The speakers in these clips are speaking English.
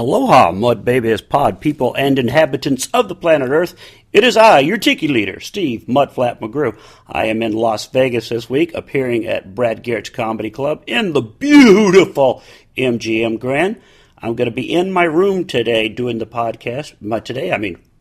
Aloha, Mud Babies pod people and inhabitants of the planet Earth. It is I, your tiki leader, Steve Mudflap McGrew. I am in Las Vegas this week, appearing at Brad Garrett's Comedy Club in the beautiful MGM Grand. I'm going to be in my room today doing the podcast.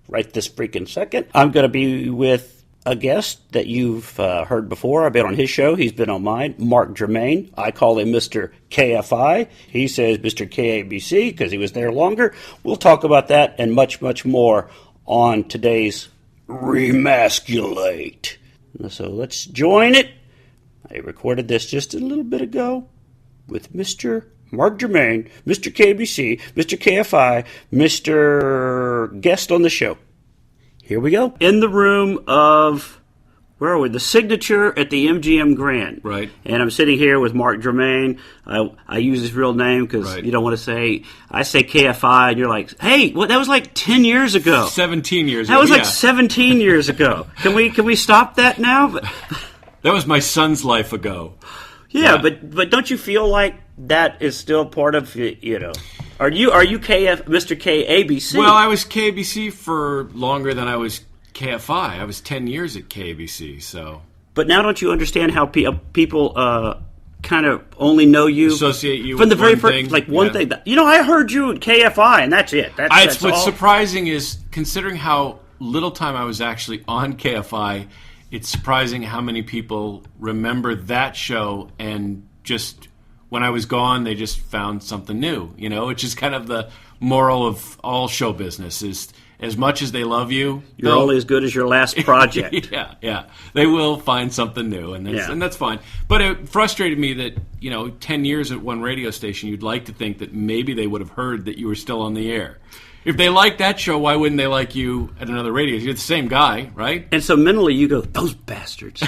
Right this freaking second. I'm going to be with a guest that you've heard before. I've been on his show. He's been on mine. Mark Germain. I call him Mr. KFI. He says Mr. KABC because he was there longer. We'll talk about that and much, much more on today's REMASCULATE. So let's join it. I recorded this just a little bit ago with Mr. Mark Germain, Mr. KBC, Mr. KFI, Mr. Guest on the show. Here we go. In the room of, where are we? The Signature at the MGM Grand. Right. And I'm sitting here with Mark Germain. I use his real name because you don't want to say, I say KFI, and you're like, hey, that was like 10 years ago. 17 years ago. That was like 17 years ago. Can we stop that now? That was my son's life ago. Yeah. But don't you feel like that is still part of, Are you Mr. KABC? Well, I was KABC for longer than I was KFI. I was 10 years at KABC, so. But now don't you understand how people kind of only know you? Associate you from with the very one first, thing? like one thing. I heard you at KFI, and that's it. That's what's all. surprising is, considering how little time I was actually on KFI, it's surprising how many people remember that show and just... When I was gone, they just found something new, which is kind of the moral of all show business is as much as they love you. You're only as good as your last project. Yeah. They will find something new, and that's fine. But it frustrated me that, 10 years at one radio station, you'd like to think that maybe they would have heard that you were still on the air. If they like that show, why wouldn't they like you at another radio? You're the same guy, right? And so mentally you go, those bastards.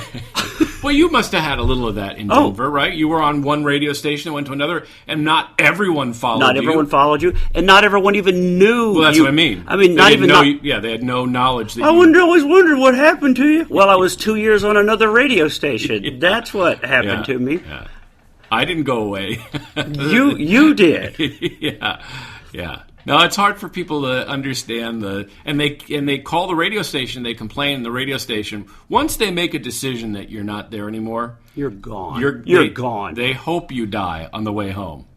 Well, you must have had a little of that in Denver, right? You were on one radio station and went to another, and not everyone followed you. Not everyone followed you, and not everyone even knew. Well, that's what I mean. I mean, they had no knowledge. That always wondered what happened to you. Well, I was 2 years on another radio station. That's what happened to me. Yeah. I didn't go away. You did. Yeah. No, it's hard for people to understand and they call the radio station, they complain in the radio station. Once they make a decision that you're not there anymore, you're gone. You're gone. They hope you die on the way home.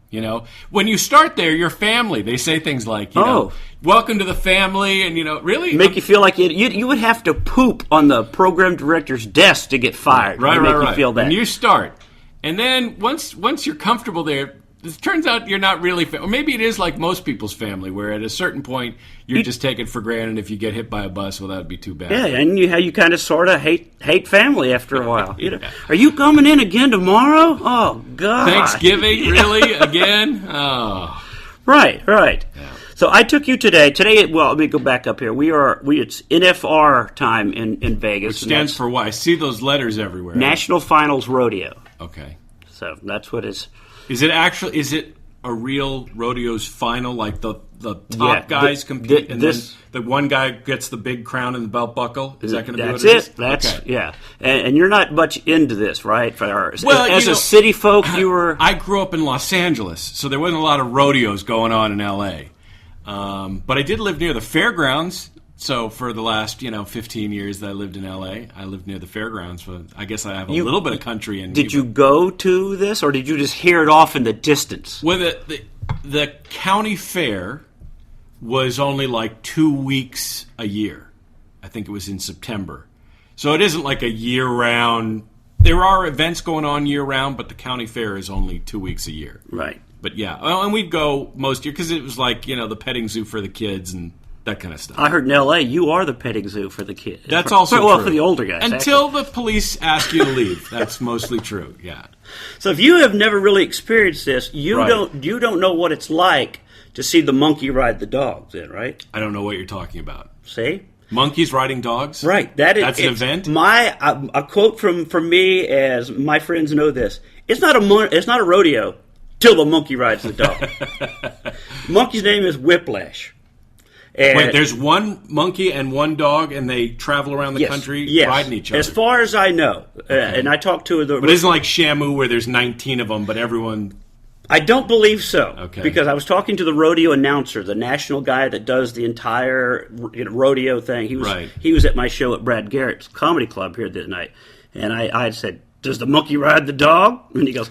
When you start there, you're family. They say things like, welcome to the family, and really make you feel like you would have to poop on the program director's desk to get fired. Right. You feel that. And you start, and then once you're comfortable there. It turns out you're not really, or maybe it is like most people's family, where at a certain point you're just taken for granted. If you get hit by a bus, well, that would be too bad. Yeah, and you kind of sort of hate family after a while. Are you coming in again tomorrow? Oh God! Thanksgiving, really? Again? Oh, right. Yeah. So I took you today. Well, let me go back up here. It's NFR time in Vegas. Which stands for what? I see those letters everywhere. National Finals Rodeo. Okay. So that's what it's. Is it a real rodeo's final? Like the top guys compete, and then the one guy gets the big crown and the belt buckle? Is that going to be what it is? That's okay. Yeah. And you're not much into this, right? Well, as a city folk, you were. I grew up in Los Angeles, so there wasn't a lot of rodeos going on in L.A. But I did live near the fairgrounds. So for the last, 15 years that I lived in L.A., I lived near the fairgrounds. So I guess I have a little bit of country in me. Did you go to this, or did you just hear it off in the distance? Well, the county fair was only like 2 weeks a year. I think it was in September. So it isn't like a year-round. There are events going on year-round, but the county fair is only 2 weeks a year. Right. But yeah, and we'd go most year because it was like, the petting zoo for the kids and that kind of stuff. I heard in L.A. you are the petting zoo for the kids. That's also true. Well, for the older guys. Until the police ask you to leave. That's mostly true, yeah. So if you have never really experienced this, you don't know what it's like to see the monkey ride the dogs then, right? I don't know what you're talking about. See? Monkeys riding dogs? Right. That's an event? A quote from me, as my friends know this, it's not a rodeo till the monkey rides the dog. Monkey's name is Whiplash. Wait, there's one monkey and one dog, and they travel around the country riding each other? As far as I know. And I talked to the... But it isn't like Shamu where there's 19 of them, but everyone I don't believe so. Okay. Because I was talking to the rodeo announcer, the national guy that does the entire rodeo thing. He was at my show at Brad Garrett's Comedy Club here the other night. And I said, does the monkey ride the dog? And he goes,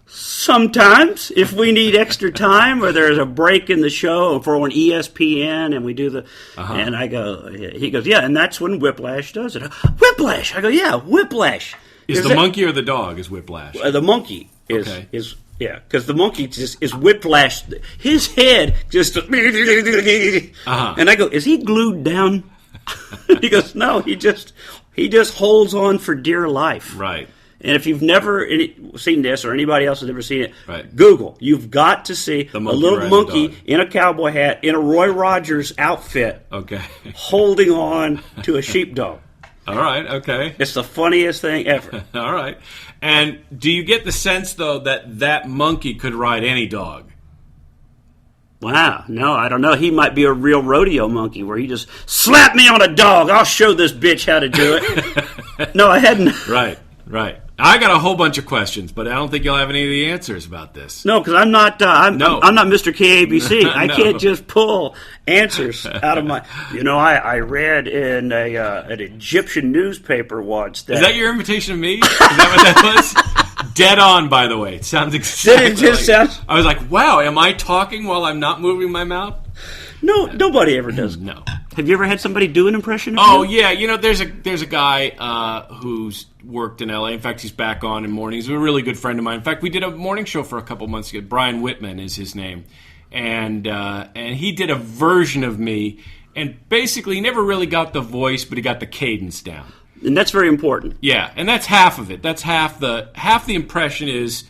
sometimes, if we need extra time or there's a break in the show for on ESPN and we do the... And I go, he goes, yeah, and that's when Whiplash does it. Whiplash! I go, yeah, Whiplash. Is the monkey or the dog is Whiplash? The monkey is yeah, because the monkey just is Whiplash. His head just... And I go, is he glued down? He goes, no, he just holds on for dear life. Right. And if you've never seen this, or anybody else has ever seen it, right. Google. You've got to see a little monkey in a cowboy hat, in a Roy Rogers outfit, okay, holding on to a sheepdog. All right, okay. It's the funniest thing ever. All right. And do you get the sense, though, that monkey could ride any dog? Wow, no, I don't know. He might be a real rodeo monkey where he just slap me on a dog. I'll show this bitch how to do it. No, I hadn't. Right. I got a whole bunch of questions, but I don't think you'll have any of the answers about this. No, because I'm not. I'm not Mr. KABC. No. I can't just pull answers out of my. I read in an Egyptian newspaper once that. Is that your invitation to me? Is that what that was? Dead on, by the way. It sounds exactly. Did it just sound? I was like, wow, am I talking while I'm not moving my mouth? No, nobody ever does. No. Have you ever had somebody do an impression of you? Yeah, there's a guy who's worked in L.A. In fact, he's back on in mornings. He's a really good friend of mine. In fact, we did a morning show for a couple months ago. Brian Whitman is his name. And he did a version of me. And basically, he never really got the voice, but he got the cadence down. And that's very important. Yeah, and that's half of it. That's half the impression is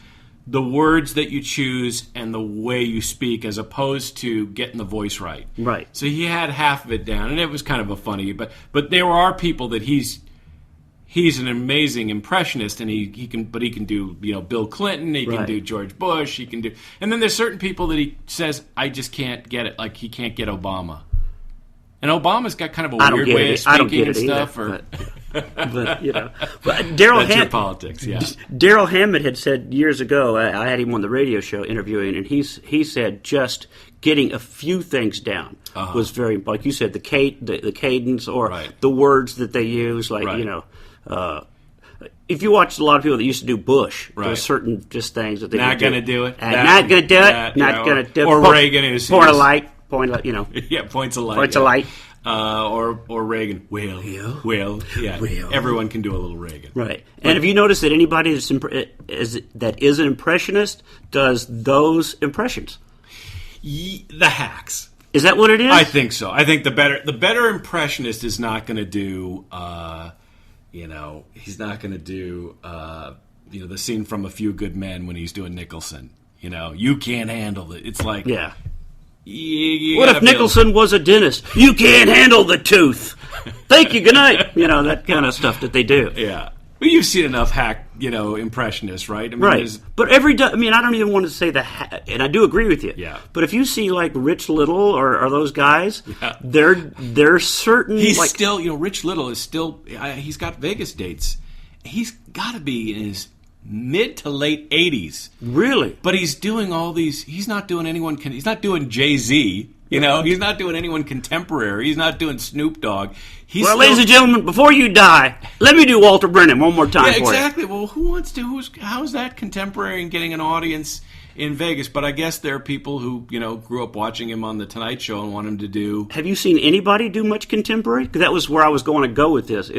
the words that you choose and the way you speak as opposed to getting the voice right. Right. So he had half of it down, and it was kind of a funny. But there are people that he's an amazing impressionist, and he can do Bill Clinton, he can do George Bush, he can do, and then there's certain people that he says I just can't get it, like he can't get Obama. And Obama's got kind of a weird way of speaking and stuff. But Daryl That's your politics, yeah. Daryl Hammond had said years ago, I had him on the radio show interviewing, and he said just getting a few things down was very, like you said, the cadence or the words that they use, like, if you watch a lot of people that used to do Bush, there's certain just things that they not going to do it. Not going to do it. Not going to do it. Or Reagan is. Point of light. Yeah, points of light. Points of light. Or Reagan. Well, yeah. Everyone can do a little Reagan. Right. And have you noticed that anybody that is an impressionist does those impressions? The hacks. Is that what it is? I think so. I think the better impressionist is not going to do, he's not going to do, the scene from A Few Good Men when he's doing Nicholson. You can't handle it. It's like, yeah. What if Nicholson was a dentist? You can't handle the tooth. Thank you. Good night. That kind of stuff that they do. Yeah. Well, you've seen enough hack, impressionists, right? I mean, right. But I don't even want to say and I do agree with you. Yeah. But if you see like Rich Little or those guys, they're certain. He's still, Rich Little is still. He's got Vegas dates. He's got to be in his mid to late 80s. Really? But he's doing all these. He's not doing anyone. He's not doing Jay-Z. He's not doing anyone contemporary. He's not doing Snoop Dogg. Ladies and gentlemen, before you die, let me do Walter Brennan one more time for you. Exactly. Well, who wants to? How's that contemporary and getting an audience in Vegas? But I guess there are people who, grew up watching him on The Tonight Show and want him to do... Have you seen anybody do much contemporary? Because that was where I was going to go with this.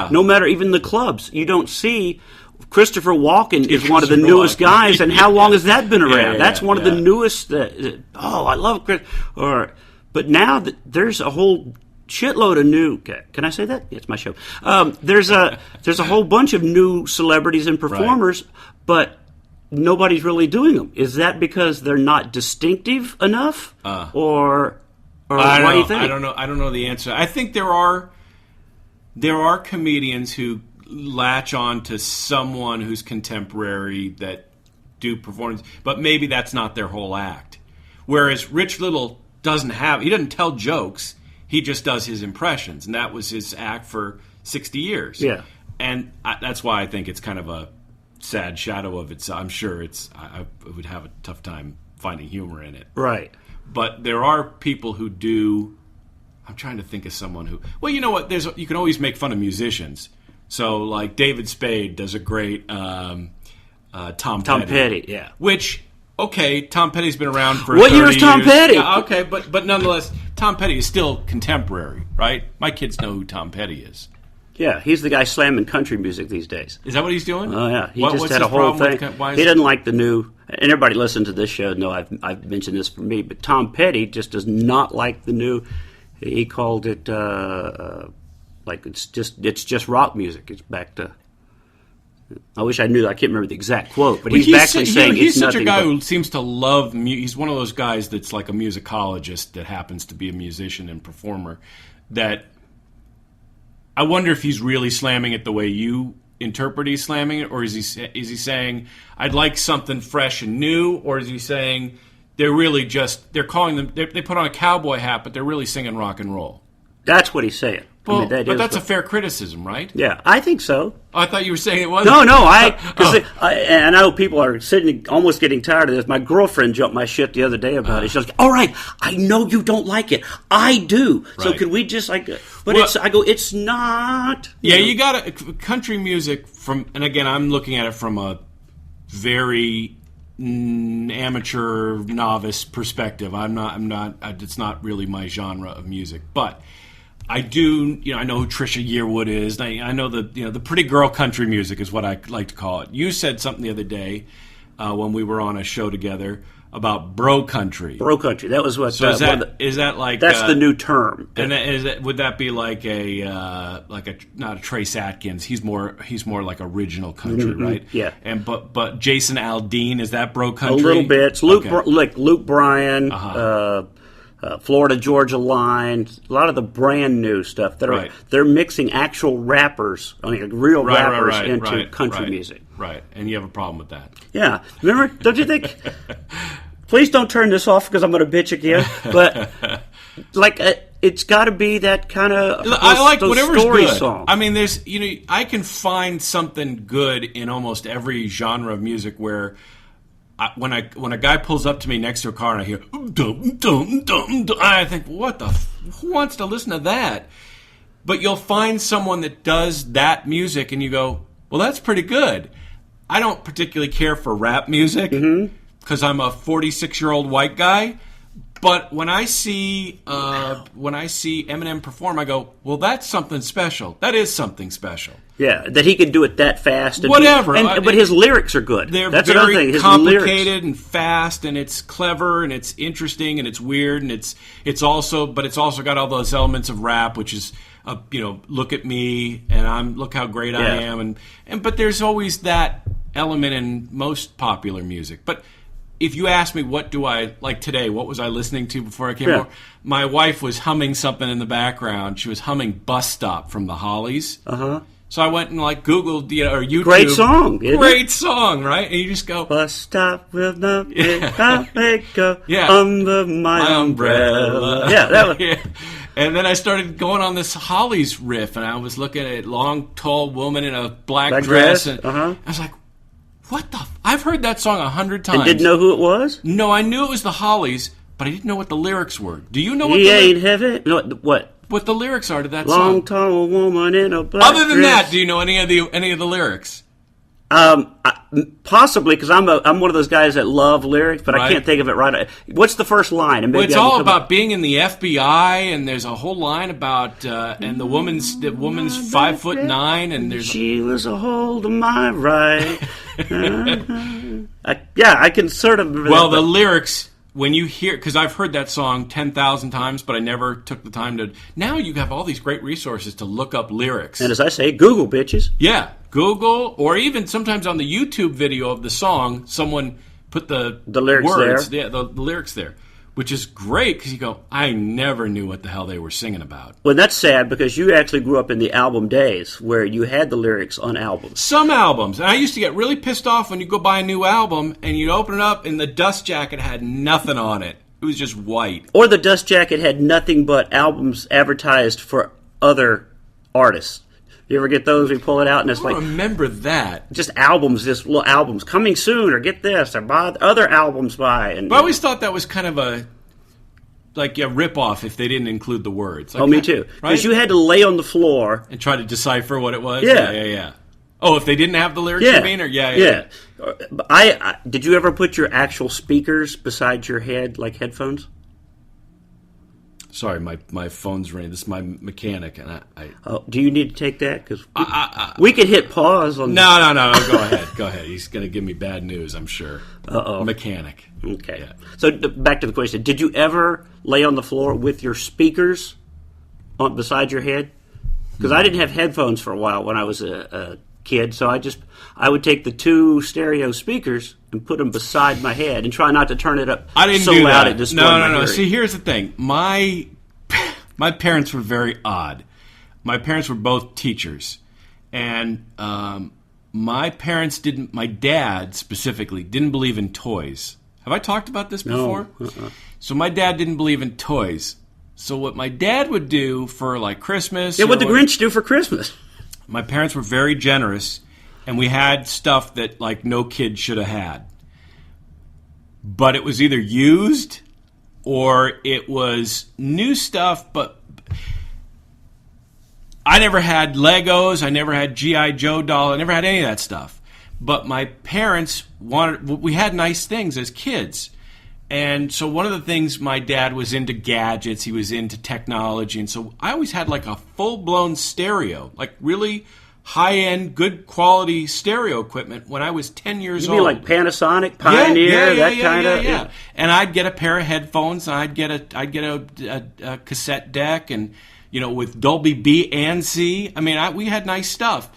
No matter even the clubs, you don't see... Christopher Walken is one of the newest guys, and how long has that been around? That's one of the newest. I love Chris. But now there's a whole shitload of new. Can I say that? Yeah, it's my show. There's a whole bunch of new celebrities and performers, but nobody's really doing them. Is that because they're not distinctive enough, or what do you think? I don't know. I don't know the answer. I think there are comedians who latch on to someone who's contemporary that do performance, but maybe that's not their whole act. Whereas Rich Little he doesn't tell jokes, he just does his impressions, and that was his act for 60 years. Yeah. And that's why I think it's kind of sad shadow of it. So I'm sure I would have a tough time finding humor in it. Right. But there are people who do. I'm trying to think of someone who. Well, you know what? You can always make fun of musicians. So like David Spade does a great Tom Petty. Yeah. Which. Okay, Tom Petty's been around for what 30 year is Tom years. Petty? Yeah, okay, but nonetheless, Tom Petty is still contemporary, right? My kids know who Tom Petty is. Yeah, he's the guy slamming country music these days. Is that what he's doing? Oh, yeah. He what's just had his a whole thing. He doesn't like the new... And everybody listening to this show know I've mentioned this for me, but Tom Petty just does not like the new... He called it like it's just rock music. It's back to... I wish I knew that. I can't remember the exact quote, but he's basically saying he's it's such a guy but... who seems to love music. He's one of those guys that's like a musicologist that happens to be a musician and performer. That I wonder if he's really slamming it the way you interpret he's slamming it, or is he saying I'd like something fresh and new, or is he saying they're really just they put on a cowboy hat, but they're really singing rock and roll? That's what he's saying. Well, I mean, but that's a fair criticism, right? Yeah, I think so. Oh, I thought you were saying it wasn't. No, I know people are almost getting tired of this. My girlfriend jumped my shit the other day about it. She was like, all right, I know you don't like it. I do. Right. So could we just like, but it's not. Yeah, you got country music and again, I'm looking at it from a very amateur novice perspective. It's not really my genre of music, but I do, I know who Trisha Yearwood is. I know the pretty girl country music is what I like to call it. You said something the other day when we were on a show together about bro country. Bro country. That was what. So is that like that's the new term? And would that be like not a Trace Atkins? He's more like original country, right? Yeah. And but Jason Aldean, is that bro country? A little bit. It's Luke Bryan. Florida Georgia Line, a lot of the brand new stuff that they're mixing actual rappers, real rappers into country music. Right, and you have a problem with that. Yeah, remember? Don't you think? Please don't turn this off because I'm going to bitch again. But it's got to be that kind of I like whatever's story good. Song. I mean, there's I can find something good in almost every genre of music where. When a guy pulls up to me next to a car and I hear dum dum dum dum, I think, what the who wants to listen to that? But you'll find someone that does that music and you go, well, that's pretty good. I don't particularly care for rap music because I'm a 46-year-old white guy. But when I see Eminem perform, I go, well, that's something special. That is something special. Yeah, that he can do it that fast. And whatever. But his lyrics are good. That's very complicated and fast, and it's clever, and it's interesting, and it's weird, and it's also got all those elements of rap, which is look at me, and look how great I am, but there's always that element in most popular music. But if you ask me what do I like today, what was I listening to before I came over? My wife was humming something in the background. She was humming "Bus Stop" from the Hollies. So I went and Googled or YouTube. Great song, great song, right? And you just go, "Bus stop will not go under my umbrella." Yeah, that was. Yeah. And then I started going on this Hollies riff, and I was looking at a long, tall woman in a black dress, and I was like, what the... I've heard that song 100 times. And didn't know who it was? No, I knew it was the Hollies, but I didn't know what the lyrics were. Do you know what he ain't heavy? No, what? What the lyrics are to that song? Long, tall woman in a black Other than dress. that, do you know any of the lyrics? Possibly, because I'm one of those guys that love lyrics, but I can't think of it right. What's the first line? And it's all about being in the FBI, and there's a whole line about and the woman's 5'9", and there's she was a hold of my right. I can sort of. Well, the lyrics. When you hear, because I've heard that song 10,000 times, but I never took the time to. Now you have all these great resources to look up lyrics. And as I say, Google, bitches. Yeah, Google, or even sometimes on the YouTube video of the song, someone put the lyrics words, there. the lyrics there, which is great because you go, I never knew what the hell they were singing about. Well, that's sad because you actually grew up in the album days where you had the lyrics on albums. Some albums. And I used to get really pissed off when you go buy a new album and you'd open it up and the dust jacket had nothing on it. It was just white. Or the dust jacket had nothing but albums advertised for other artists. You ever get those? We pull it out, and it's I don't remember that. Just albums, just little albums coming soon, or get this, or buy other albums by. And but I always thought that was kind of a rip-off if they didn't include the words. Me too. Because right? you had to lay on the floor and try to decipher what it was. Yeah. Oh, if they didn't have the lyrics, you mean? Or yeah. I did you ever put your actual speakers beside your head, like headphones? Sorry, my phone's ringing. This is my mechanic, and I do you need to take that? Because we could hit pause on. No. Go ahead. He's going to give me bad news, I'm sure. Mechanic. Okay. Yeah. So back to the question: did you ever lay on the floor with your speakers beside your head? Because I didn't have headphones for a while when I was a kid, so I would take the two stereo speakers and put them beside my head and try not to turn it up I didn't so do loud that. it destroyed my hearing. See, here's the thing. My parents were very odd. My parents were both teachers. And my dad specifically didn't believe in toys. Have I talked about this before? No. So my dad didn't believe in toys. So what my dad would do for like Christmas... Yeah, what the Grinch do for Christmas. My parents were very generous, and we had stuff that like no kid should have had. But it was either used or it was new stuff, but I never had Legos, I never had G.I. Joe doll, I never had any of that stuff. But my parents we had nice things as kids. And so one of the things, my dad was into gadgets, he was into technology, and so I always had like a full-blown stereo, like really high-end, good quality stereo equipment when I was 10 years old. You mean like Panasonic, Pioneer, that kind of? Yeah. And I'd get a pair of headphones, and I'd get a cassette deck, and with Dolby B and C. I mean, we had nice stuff.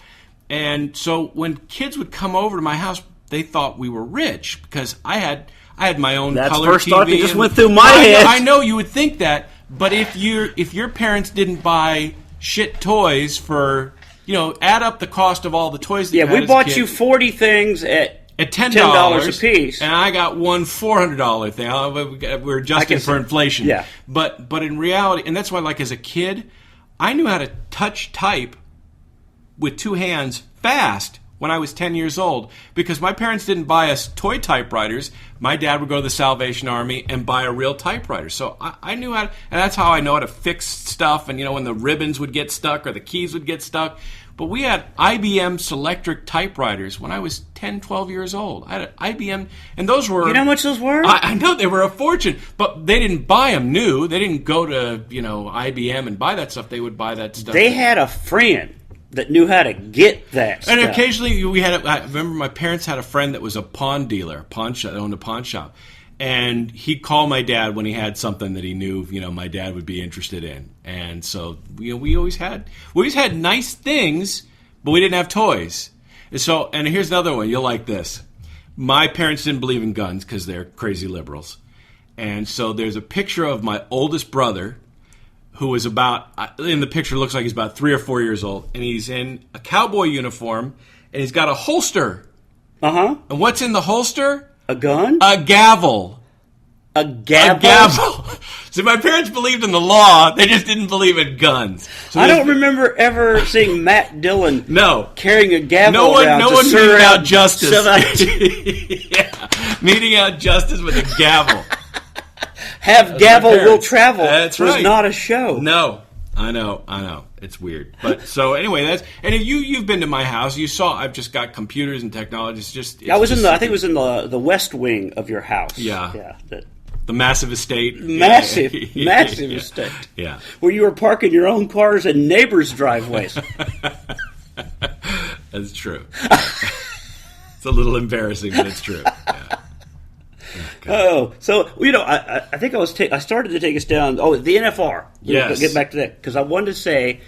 And so when kids would come over to my house, they thought we were rich because I had my own That's color first TV. thought that just went through my head. I know you would think that, but if your parents didn't buy shit toys for, add up the cost of all the toys that you had we as bought a kid, you 40 things at $10 a piece. And I got one $400 thing. We're adjusting for inflation. Yeah. But in reality, and that's why, like, as a kid, I knew how to type with two hands fast when I was 10 years old, because my parents didn't buy us toy typewriters. My dad would go to the Salvation Army and buy a real typewriter. So I knew how to, and that's how I know how to fix stuff, and when the ribbons would get stuck or the keys would get stuck. But we had IBM Selectric typewriters when I was 10, 12 years old. I had an IBM, and those were... You know how much those were? I know, they were a fortune, but they didn't buy them new. They didn't go to, IBM and buy that stuff. They would buy that stuff. They had a friend that knew how to get that stuff. And occasionally I remember my parents had a friend that was a pawn dealer, that owned a pawn shop. And he'd call my dad when he had something that he knew, my dad would be interested in. And so we always had nice things, but we didn't have toys. And here's another one. You'll like this. My parents didn't believe in guns because they're crazy liberals. And so there's a picture of my oldest brother, who was in the picture looks like he's about 3 or 4 years old, and he's in a cowboy uniform, and he's got a holster. Uh-huh. And what's in the holster? A gun? A gavel. A gavel? A gavel. So my parents believed in the law, they just didn't believe in guns. So I don't remember ever seeing Matt Dillon carrying a gavel around no one meting out justice. Meting out justice with a gavel. Have Gavel Will Travel. That's right. Was not a show. No. I know. It's weird. But so anyway, and if you've been to my house, you saw I've just got computers and technology. I think it was in the west wing of your house. Yeah. The massive estate. Massive estate. Yeah. Where you were parking your own cars in neighbors' driveways. That's true. It's a little embarrassing, but it's true. Yeah. Oh, so I think I started to take us down. Oh, the NFR. Yes. Get back to that because I wanted to say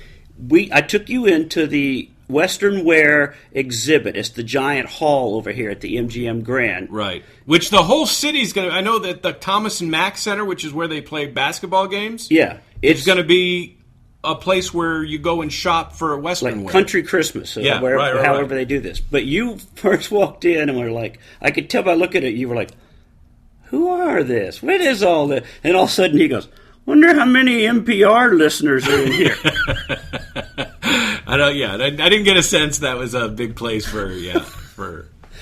I took you into the Western Wear exhibit. It's the giant hall over here at the MGM Grand. Right. Which the whole city's going to... I know that the Thomas and Mack Center, which is where they play basketball games... Yeah. It's going to be a place where you go and shop for Western wear. Country Christmas. However they do this. But you first walked in and were like... I could tell by looking at you, were like, who are this? What is all this? And all of a sudden he goes... Wonder how many NPR listeners are in here. I don't. Yeah, I didn't get a sense that was a big place for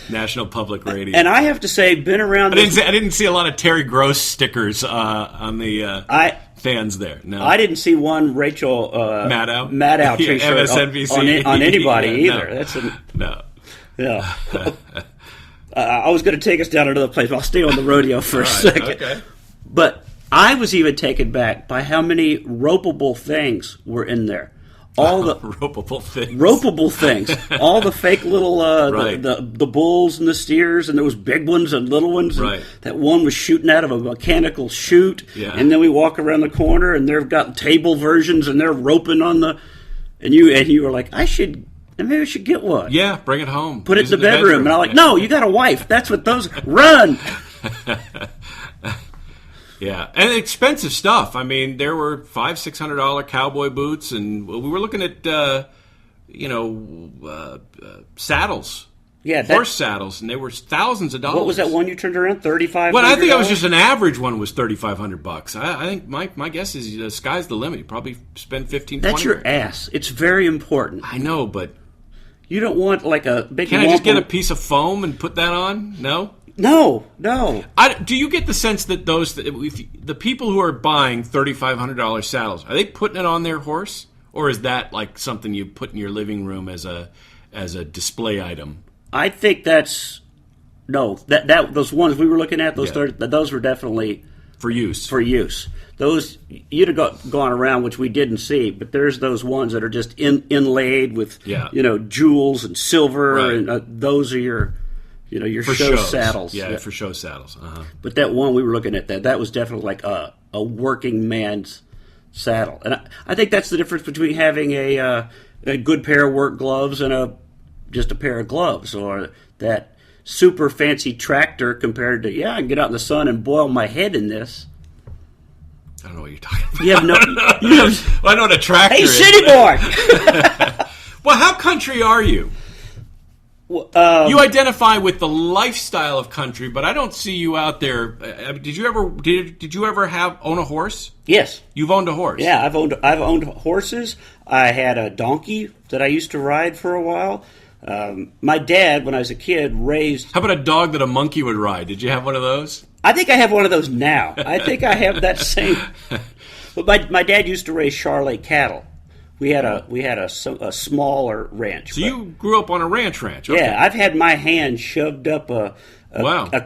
National Public Radio. And I have to say, been around. I didn't see a lot of Terry Gross stickers on the fans there. No, I didn't see one Rachel Maddow T-shirt MSNBC. on anybody either. No. That's no. Yeah. I was going to take us down another place, but I'll stay on the rodeo for a second. Okay. But I was even taken back by how many ropeable things were in there. All the ropeable things, all the fake little the bulls and the steers, and there was big ones and little ones. And that one was shooting out of a mechanical chute, and then we walk around the corner, and they've got table versions, and they're roping on the. And you were like, maybe I should get one. Yeah, bring it home. Put it in the bedroom. And I'm like, no, you got a wife. That's what those run. Yeah, and expensive stuff. I mean, there were $500-$600 cowboy boots, and we were looking at saddles, horse saddles, and they were thousands of dollars. What was that one you turned around? $3,500. Well, I think it was just an average one was $3,500. I think my guess is the sky's the limit. You probably spend $15,000. That's your ass. It's very important. I know, but you don't want like a big. Can I just get a piece of foam and put that on? No. No. Do you get the sense that the people who are buying $3,500 saddles, are they putting it on their horse, or is that like something you put in your living room as a display item? I think that's that those ones we were looking at those were definitely for use. Those you'd have gone around, which we didn't see, but there's those ones that are just inlaid with jewels and silver, and those are your. Your show saddles. Yeah, for show saddles. Uh-huh. But that one we were looking at, that was definitely like a working man's saddle. And I think that's the difference between having a good pair of work gloves and just a pair of gloves, or that super fancy tractor compared to, I can get out in the sun and boil my head in this. I don't know what you're talking about. You have no... I know what a tractor is. Hey, city boy! Well, how country are you? You identify with the lifestyle of country, but I don't see you out there. Did you ever own a horse? Yes. You've owned a horse? Yeah, I've owned horses. I had a donkey that I used to ride for a while. My dad, when I was a kid, raised... How about a dog that a monkey would ride? Did you have one of those? I think I have one of those now. I think I have that same... But my dad used to raise Charolais cattle. We had a smaller ranch. So you grew up on a ranch. Okay. Yeah, I've had my hand shoved up a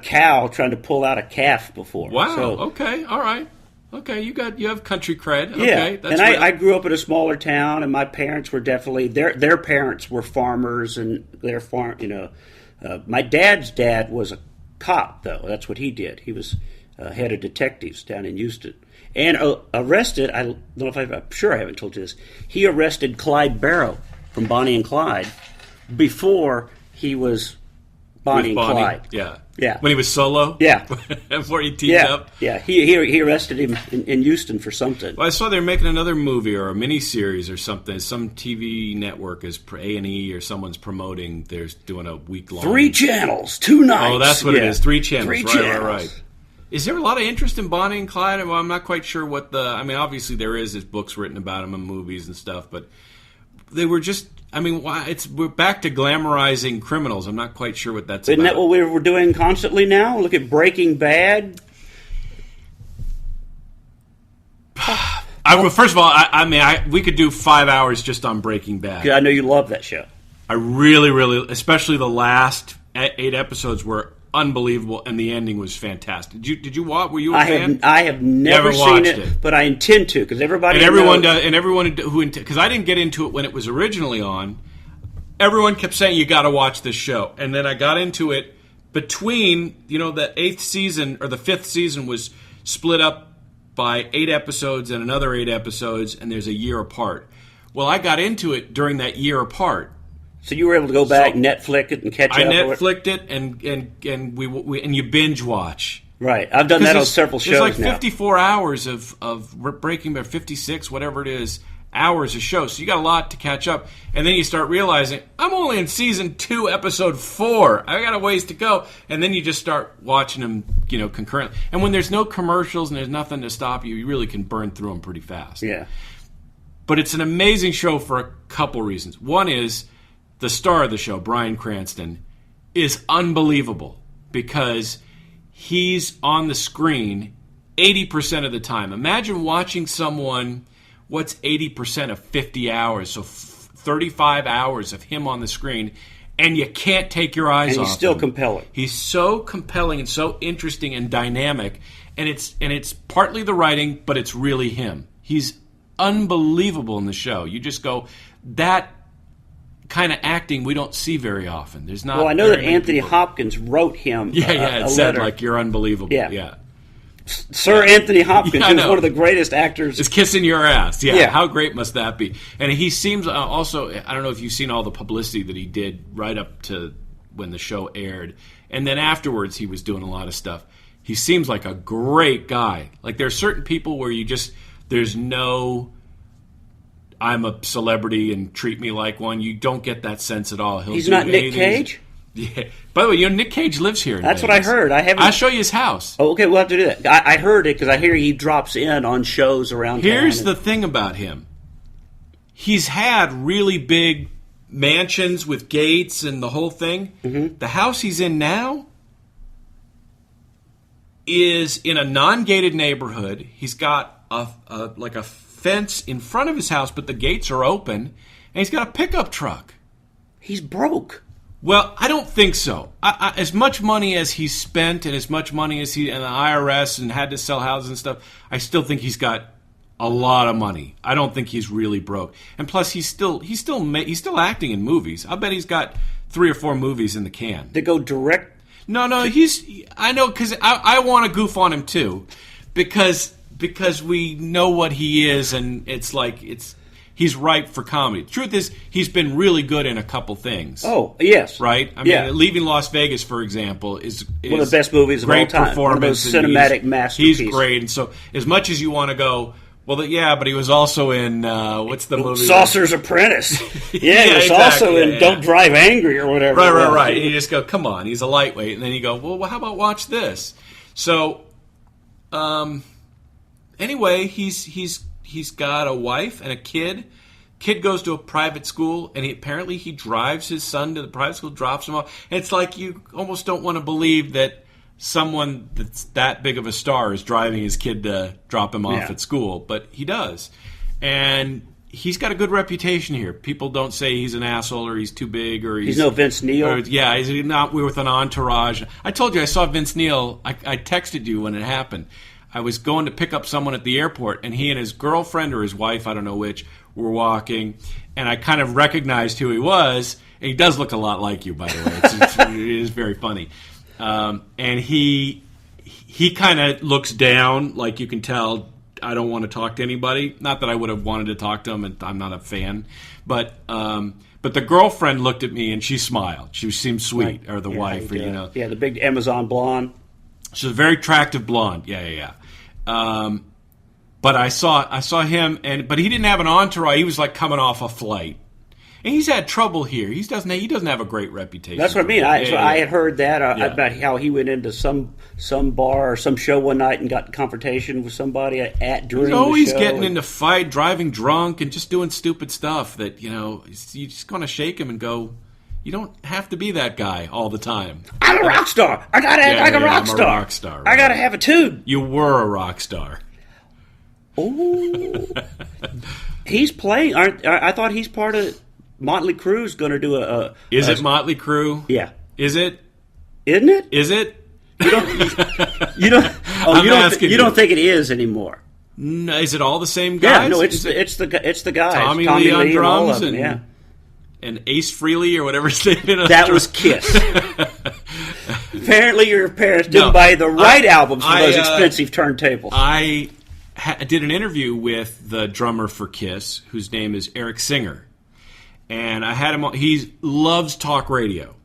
cow trying to pull out a calf before. Wow. So, okay. All right. Okay. You have country cred. Yeah. Okay. That's I grew up in a smaller town, and my parents were definitely their parents were farmers, and their farm. My dad's dad was a cop, though. That's what he did. He was head of detectives down in Houston. And arrested, I don't know if I'm sure I haven't told you this, he arrested Clyde Barrow from Bonnie and Clyde before he was Bonnie and Clyde. Yeah. When he was solo? Yeah. Before he teamed up? Yeah. He arrested him in Houston for something. Well, I saw they're making another movie or a mini-series or something. Some TV network is A&E or someone's promoting. They're doing a week-long... 3 channels, 2 nights. Oh, that's what it is. 3 channels. 3 channels. Right. Is there a lot of interest in Bonnie and Clyde? Well, I'm not quite sure what obviously there is. There's books written about them and movies and stuff, but they were just, we're back to glamorizing criminals. I'm not quite sure what that's about. Isn't that what we're doing constantly now? Look at Breaking Bad. First of all, we could do 5 hours just on Breaking Bad. I know you love that show. I really, really, especially the last 8 episodes were unbelievable, and the ending was fantastic. Did you watch? Were you a fan? I have never seen it, but I intend to, because everyone who, because I didn't get into it when it was originally on. Everyone kept saying you got to watch this show, and then I got into it between the 8th season or the 5th season was split up by 8 episodes and another 8 episodes, and there's a year apart. Well, I got into it during that year apart. So you were able to go back, Netflix it, and catch up? I Netflixed it, and we you binge watch. Right. I've done that on several shows now. It's like 54 hours of Breaking Bad, 56, whatever it is, hours of show. So you got a lot to catch up. And then you start realizing, I'm only in season 2, episode 4. I got a ways to go. And then you just start watching them, concurrently. And when there's no commercials and there's nothing to stop you, you really can burn through them pretty fast. Yeah. But it's an amazing show for a couple reasons. One is the star of the show, Bryan Cranston, is unbelievable because he's on the screen 80% of the time. Imagine watching someone, what's 80% of 50 hours? So 35 hours of him on the screen, and you can't take your eyes off him. And he's still compelling. He's so compelling and so interesting and dynamic, and it's partly the writing, but it's really him. He's unbelievable in the show. You just go, that kind of acting we don't see very often. There's not. Well, I know that Anthony Hopkins wrote him. It said like you're unbelievable. Yeah. Sir Anthony Hopkins, who's one of the greatest actors. Is kissing your ass. Yeah. How great must that be? And he seems also, I don't know if you've seen all the publicity that he did right up to when the show aired. And then afterwards he was doing a lot of stuff. He seems like a great guy. Like there are certain people where there's no, I'm a celebrity and treat me like one. You don't get that sense at all. He's not Nick Cage? Yeah. By the way, Nick Cage lives here. That's what I heard. I'll show you his house. Oh, okay, we'll have to do that. I heard it because I hear he drops in on shows around town. Here's the thing about him. He's had really big mansions with gates and the whole thing. Mm-hmm. The house he's in now is in a non-gated neighborhood. He's got like a fence in front of his house, but the gates are open, and he's got a pickup truck. He's broke. Well, I don't think so. As much money as he's spent and as much money as he and the IRS and had to sell houses and stuff, I still think he's got a lot of money. I don't think he's really broke. And plus, he's still acting in movies. I bet he's got 3 or 4 movies in the can. They go direct. No. I know because I want to goof on him too, because we know what he is, and it's like he's ripe for comedy. The truth is, he's been really good in a couple things. Oh, yes. Right? I mean, Leaving Las Vegas, for example, is one of the best movies of all time. Great performance. One of those cinematic masterpieces. He's great. And so, as much as you want to go, well, but he was also in, what's the movie? Saucer's Apprentice. Yeah, he was also in Don't Drive Angry or whatever. Right. And you just go, come on, he's a lightweight. And then you go, well, how about watch this? So, anyway, he's got a wife and a kid. Kid goes to a private school, and apparently he drives his son to the private school, drops him off. And it's like you almost don't want to believe that someone that's that big of a star is driving his kid to drop him off at school, but he does. And he's got a good reputation here. People don't say he's an asshole or he's too big or he's no Vince Neil. He's not with an entourage. I told you I saw Vince Neil. I texted you when it happened. I was going to pick up someone at the airport, and he and his girlfriend or his wife, I don't know which, were walking, and I kind of recognized who he was, and he does look a lot like you, by the way. It is very funny. And he kind of looks down, like you can tell, I don't want to talk to anybody. Not that I would have wanted to talk to him, and I'm not a fan. But the girlfriend looked at me, and she smiled. She seemed sweet, or the wife, or, Yeah, the big Amazon blonde. She's a very attractive blonde. Yeah. But I saw him, but he didn't have an entourage. He was like coming off a flight, and he's had trouble here. He doesn't have a great reputation. That's what I mean. I had heard that about how he went into some bar or some show one night and got in confrontation with somebody during the show. He's always getting into fight, driving drunk, and just doing stupid stuff that you just going to shake him and go, you don't have to be that guy all the time. I'm a rock star. I gotta act like a rock star. I'm a rock star. Right? I gotta have a tune. You were a rock star. Oh, he's playing. I thought he's part of Motley Crue's going to do a. Is it Motley Crue? Yeah. Is it? Isn't it? Is it? You don't think it is anymore? No, is it all the same guys? Yeah, no, it's the guys. Tommy Lee on drums and Ace Frehley or whatever his name is. That was Kiss. Apparently, your parents didn't buy the right albums for those expensive turntables. I did an interview with the drummer for Kiss, whose name is Eric Singer, and I had him on. He loves talk radio.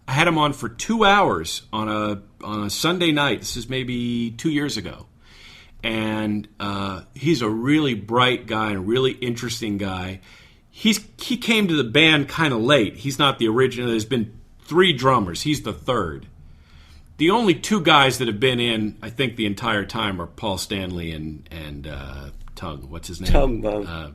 I had him on for 2 hours on a Sunday night. This is maybe 2 years ago, and he's a really bright guy and a really interesting guy. He came to the band kind of late. He's not the original. There's been 3 drummers. He's the third. The only 2 guys that have been in, I think, the entire time are Paul Stanley and Tung. What's his name? Tung.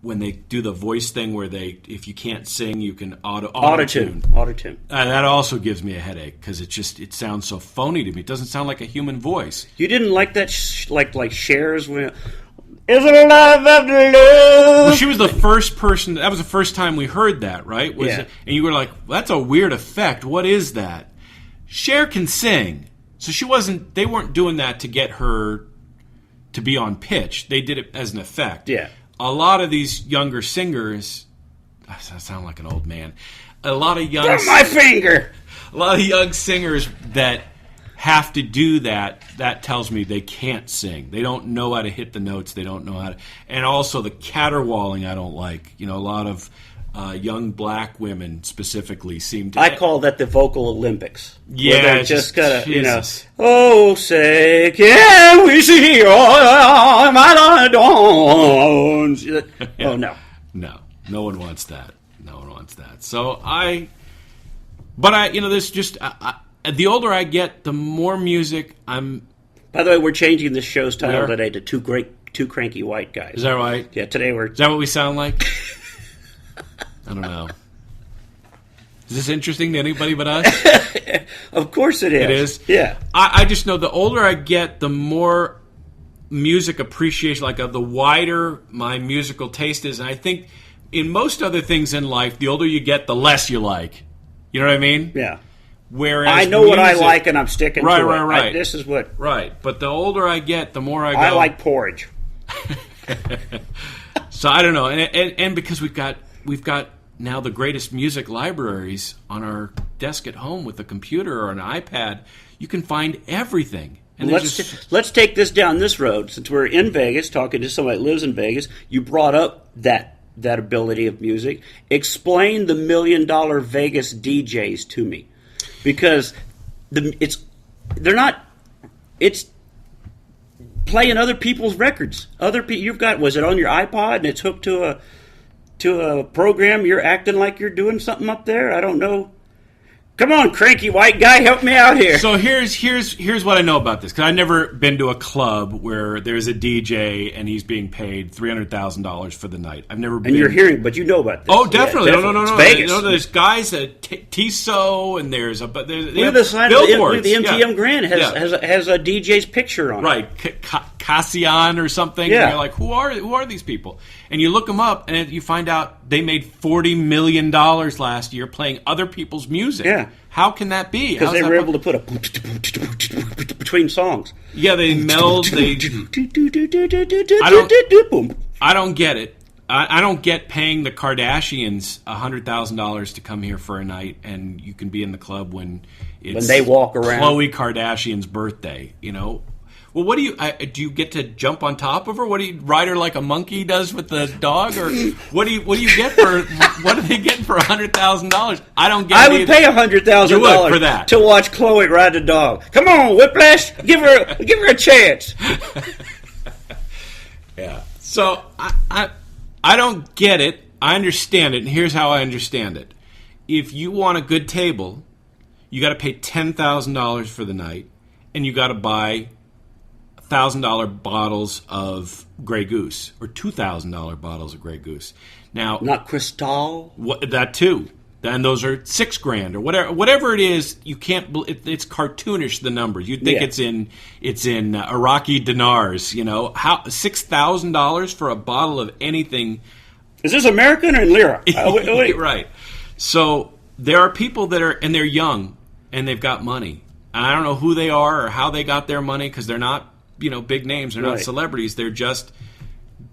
when they do the voice thing where if you can't sing, you can auto-tune. Auto-tune. That also gives me a headache because it sounds so phony to me. It doesn't sound like a human voice. You didn't like that, like Cher's when... Is it a love after love? Well, she was the first person. That was the first time we heard that, right? Yeah. And you were like, well, "That's a weird effect. What is that?" Cher can sing, so she wasn't. They weren't doing that to get her to be on pitch. They did it as an effect. Yeah. A lot of these younger singers. I sound like an old man. A lot of young. From my finger. A lot of young singers that have to do that. That tells me they can't sing. They don't know how to hit the notes. They don't know how to. And also the caterwauling I don't like. You know, a lot of young black women specifically seem to. I call that the vocal Olympics. Yeah, they're just gotta, Jesus. Oh, say, can we see all my dawns? Oh, no. No one wants that. No one wants that. So there's just. The older I get, the more music I'm. By the way, we're changing this show's title today to Two Cranky White Guys. Is that right? Yeah, today we're. Is that what we sound like? I don't know. Is this interesting to anybody but us? Of course it is. It is? Yeah. I just know the older I get, the more music appreciation, the wider my musical taste is. And I think in most other things in life, the older you get, the less you like. You know what I mean? Yeah. Whereas I know what I like, and I'm sticking to it. Right. This is what. Right, but the older I get, the more I go. I like porridge. So I don't know, and because we've got now the greatest music libraries on our desk at home with a computer or an iPad, you can find everything. And let's take this down this road. Since we're in Vegas, talking to somebody that lives in Vegas, you brought up that ability of music. Explain the $1 million Vegas DJs to me. Because it's playing other people's records. You've got, was it on your iPod and it's hooked to a program? You're acting like you're doing something up there. I don't know. Come on, cranky white guy, help me out here. So here's what I know about this, because I've never been to a club where there's a DJ and he's being paid $300,000 for the night. I've never been. And you're hearing, but you know about this. Oh, definitely. Yeah, No. It's Vegas. There's guys at Tissot, and there's look at the side of the MGM Grand has a DJ's picture on it. Right, Cassian or something. Yeah. And you're like, who are these people? And you look them up, and you find out they made $40 million last year playing other people's music. Yeah. How can that be? Because they were able to put a between songs. Yeah, they meld. I don't get it. I don't get paying the Kardashians $100,000 to come here for a night, and you can be in the club when they walk around. Khloe Kardashian's birthday. You know. Well, what do you get to jump on top of her? What do you ride her like a monkey does with the dog, or what do you get for what are they getting for $100,000? I don't get. I would pay $100,000 for that to watch Chloe ride the dog. Come on, Whiplash, give her a chance. Yeah. So I don't get it. I understand it, and here's how I understand it. If you want a good table, you got to pay $10,000 for the night, and you got to buy $1,000 bottles of Grey Goose or $2,000 bottles of Grey Goose. Now, not Cristal. That too. Then those are $6,000 or whatever it is. You can't. It's cartoonish, the numbers. You'd think it's in Iraqi dinars. You know, how $6,000 for a bottle of anything. Is this American or in lira? Right. So there are people and they're young and they've got money. And I don't know who they are or how they got their money, because they're not big names. They're not celebrities. They're just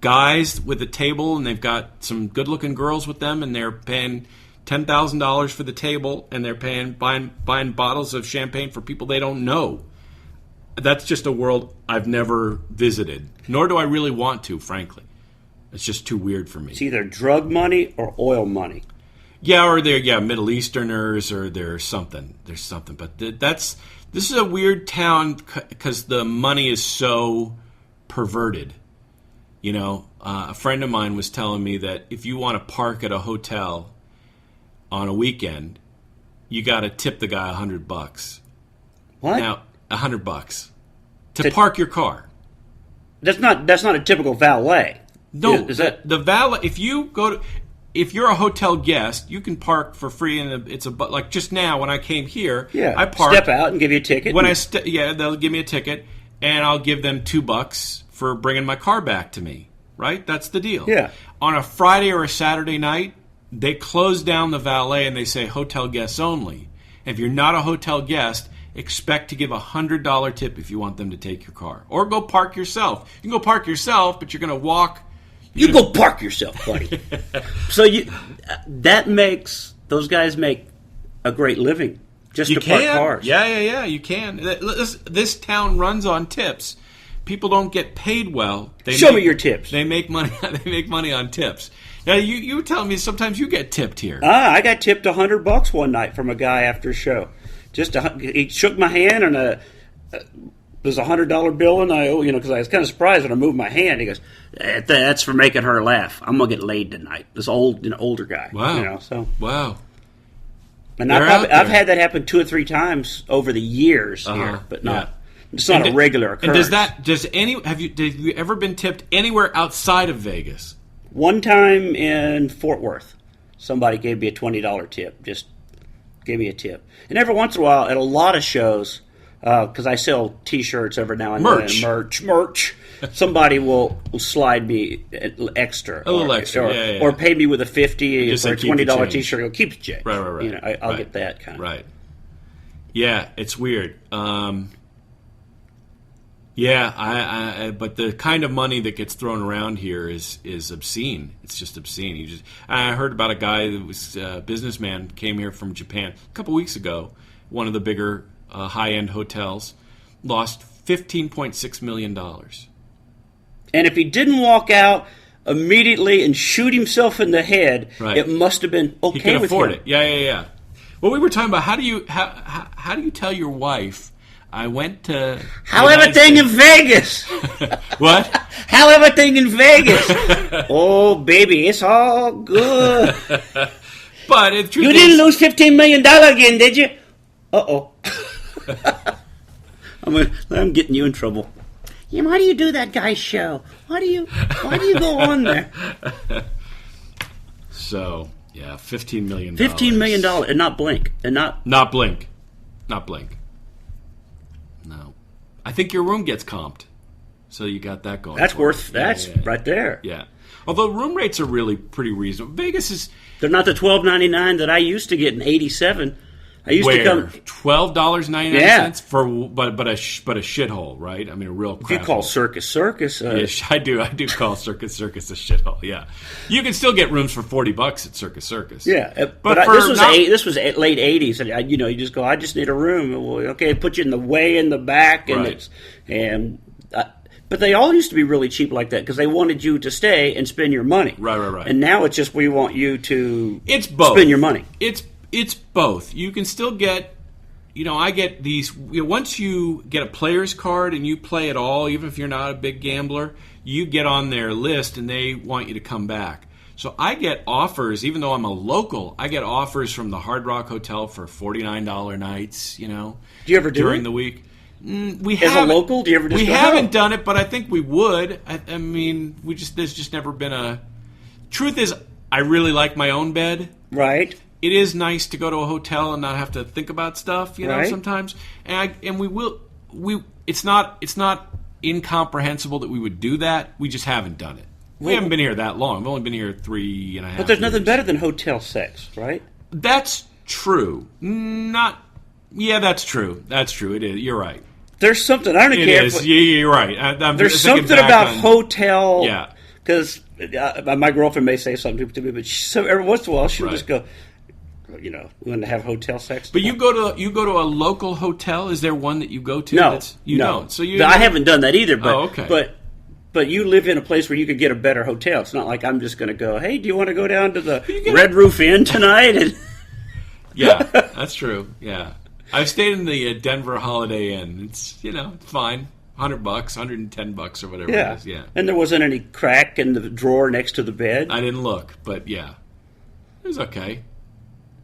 guys with a table, and they've got some good-looking girls with them, and they're paying $10,000 for the table, and they're buying bottles of champagne for people they don't know. That's just a world I've never visited, nor do I really want to, frankly. It's just too weird for me. It's either drug money or oil money. Yeah, or they're Middle Easterners, or there's something. But this is a weird town because the money is so perverted. You know, a friend of mine was telling me that if you want to park at a hotel on a weekend, you got to tip the guy $100. What? Now, $100 to park your car. That's not a typical valet. No, is that the valet? If you're a hotel guest, you can park for free, and it's like just now when I came here. Yeah, I parked. Step out and give you a ticket. They'll give me a ticket, and I'll give them $2 for bringing my car back to me. Right, that's the deal. Yeah. On a Friday or a Saturday night, they close down the valet and they say hotel guests only. If you're not a hotel guest, expect to give a $100 tip if you want them to take your car. Or go park yourself. You can go park yourself, but you're going to walk. You go park yourself, buddy. So those guys make a great living just to park cars. Yeah, you can. This town runs on tips. People don't get paid well. Show me your tips. They make money. They make money on tips. Now you were telling me sometimes you get tipped here. I got tipped $100 one night from a guy after a show. He shook my hand and there's a $100 bill, and because I was kind of surprised when I moved my hand. He goes, "That's for making her laugh. I'm gonna get laid tonight." This older guy. Wow. Wow. And I've had that happen 2 or 3 times over the years here, but not. It's not a regular occurrence. And have you ever been tipped anywhere outside of Vegas? One time in Fort Worth, somebody gave me a $20 tip. Just gave me a tip. And every once in a while, at a lot of shows, because I sell T-shirts every now and then, merch. Somebody will slide me extra, a little extra, or pay me with a $50 for a $20 T-shirt. It'll keep the change. Right. I'll get that kind of. Right. Yeah, it's weird. But the kind of money that gets thrown around here is obscene. It's just obscene. I heard about a guy that was a businessman, came here from Japan a couple weeks ago, one of the bigger high-end hotels, lost $15.6 million. And if he didn't walk out immediately and shoot himself in the head, it must have been okay with him. He could afford it. Yeah. Well, we were talking about how do you tell your wife, I went to... How everything in Vegas? What? How everything in Vegas? Oh, baby, it's all good. But you didn't lose $15 million again, did you? Uh-oh. I'm getting you in trouble. Yeah, why do you do that guy's show? Why do you go on there? So, yeah, $15 million. $15 million, and not Blink. Not Blink. Not Blink. No. I think your room gets comped. So you got that going. That's right there. Yeah. Although room rates are really pretty reasonable. Vegas is... They're not the $12.99 that I used to get in '87. I used to come $12.99 for but a shithole, right? I mean, a real crap. If you call Circus. Yes, I do call Circus a shithole. Yeah, you can still get rooms for $40 at Circus. Yeah, but this was late '80s, and you just go, I just need a room. Well, okay, put you in the back, and but they all used to be really cheap like that because they wanted you to stay and spend your money. Right. And now it's just we want you to spend your money. It's both. You can still get, I get these, once you get a player's card and you play at all, even if you're not a big gambler, you get on their list and they want you to come back. So I get offers, even though I'm a local, I get offers from the Hard Rock Hotel for $49 nights, Do you ever do during it? the week. As a local, do you ever We haven't done it, but I think we would. I mean, there's just never been a... Truth is, I really like my own bed. Right. It is nice to go to a hotel and not have to think about stuff, sometimes. And we will. It's not incomprehensible that we would do that. We just haven't done it. We haven't been here that long. We've only been here 3.5 years. But there's nothing better than hotel sex, right? That's true. That's true. That's true. It is. You're right. There's something. I don't care. It is. You're right. There's something about hotel. Yeah. Because my girlfriend may say something to me, but every once in a while she'll just go, we want to have hotel sex. But you go to a local hotel. Is there one that you go to? No, you don't. So I haven't done that either. But okay. But you live in a place where you could get a better hotel. It's not like I'm just going to go, hey, do you want to go down to the Red Roof Inn tonight? Yeah, that's true. Yeah, I've stayed in the Denver Holiday Inn. It's fine. $100, $110 or whatever it is. Yeah. And there wasn't any crack in the drawer next to the bed. I didn't look, but yeah, it was okay.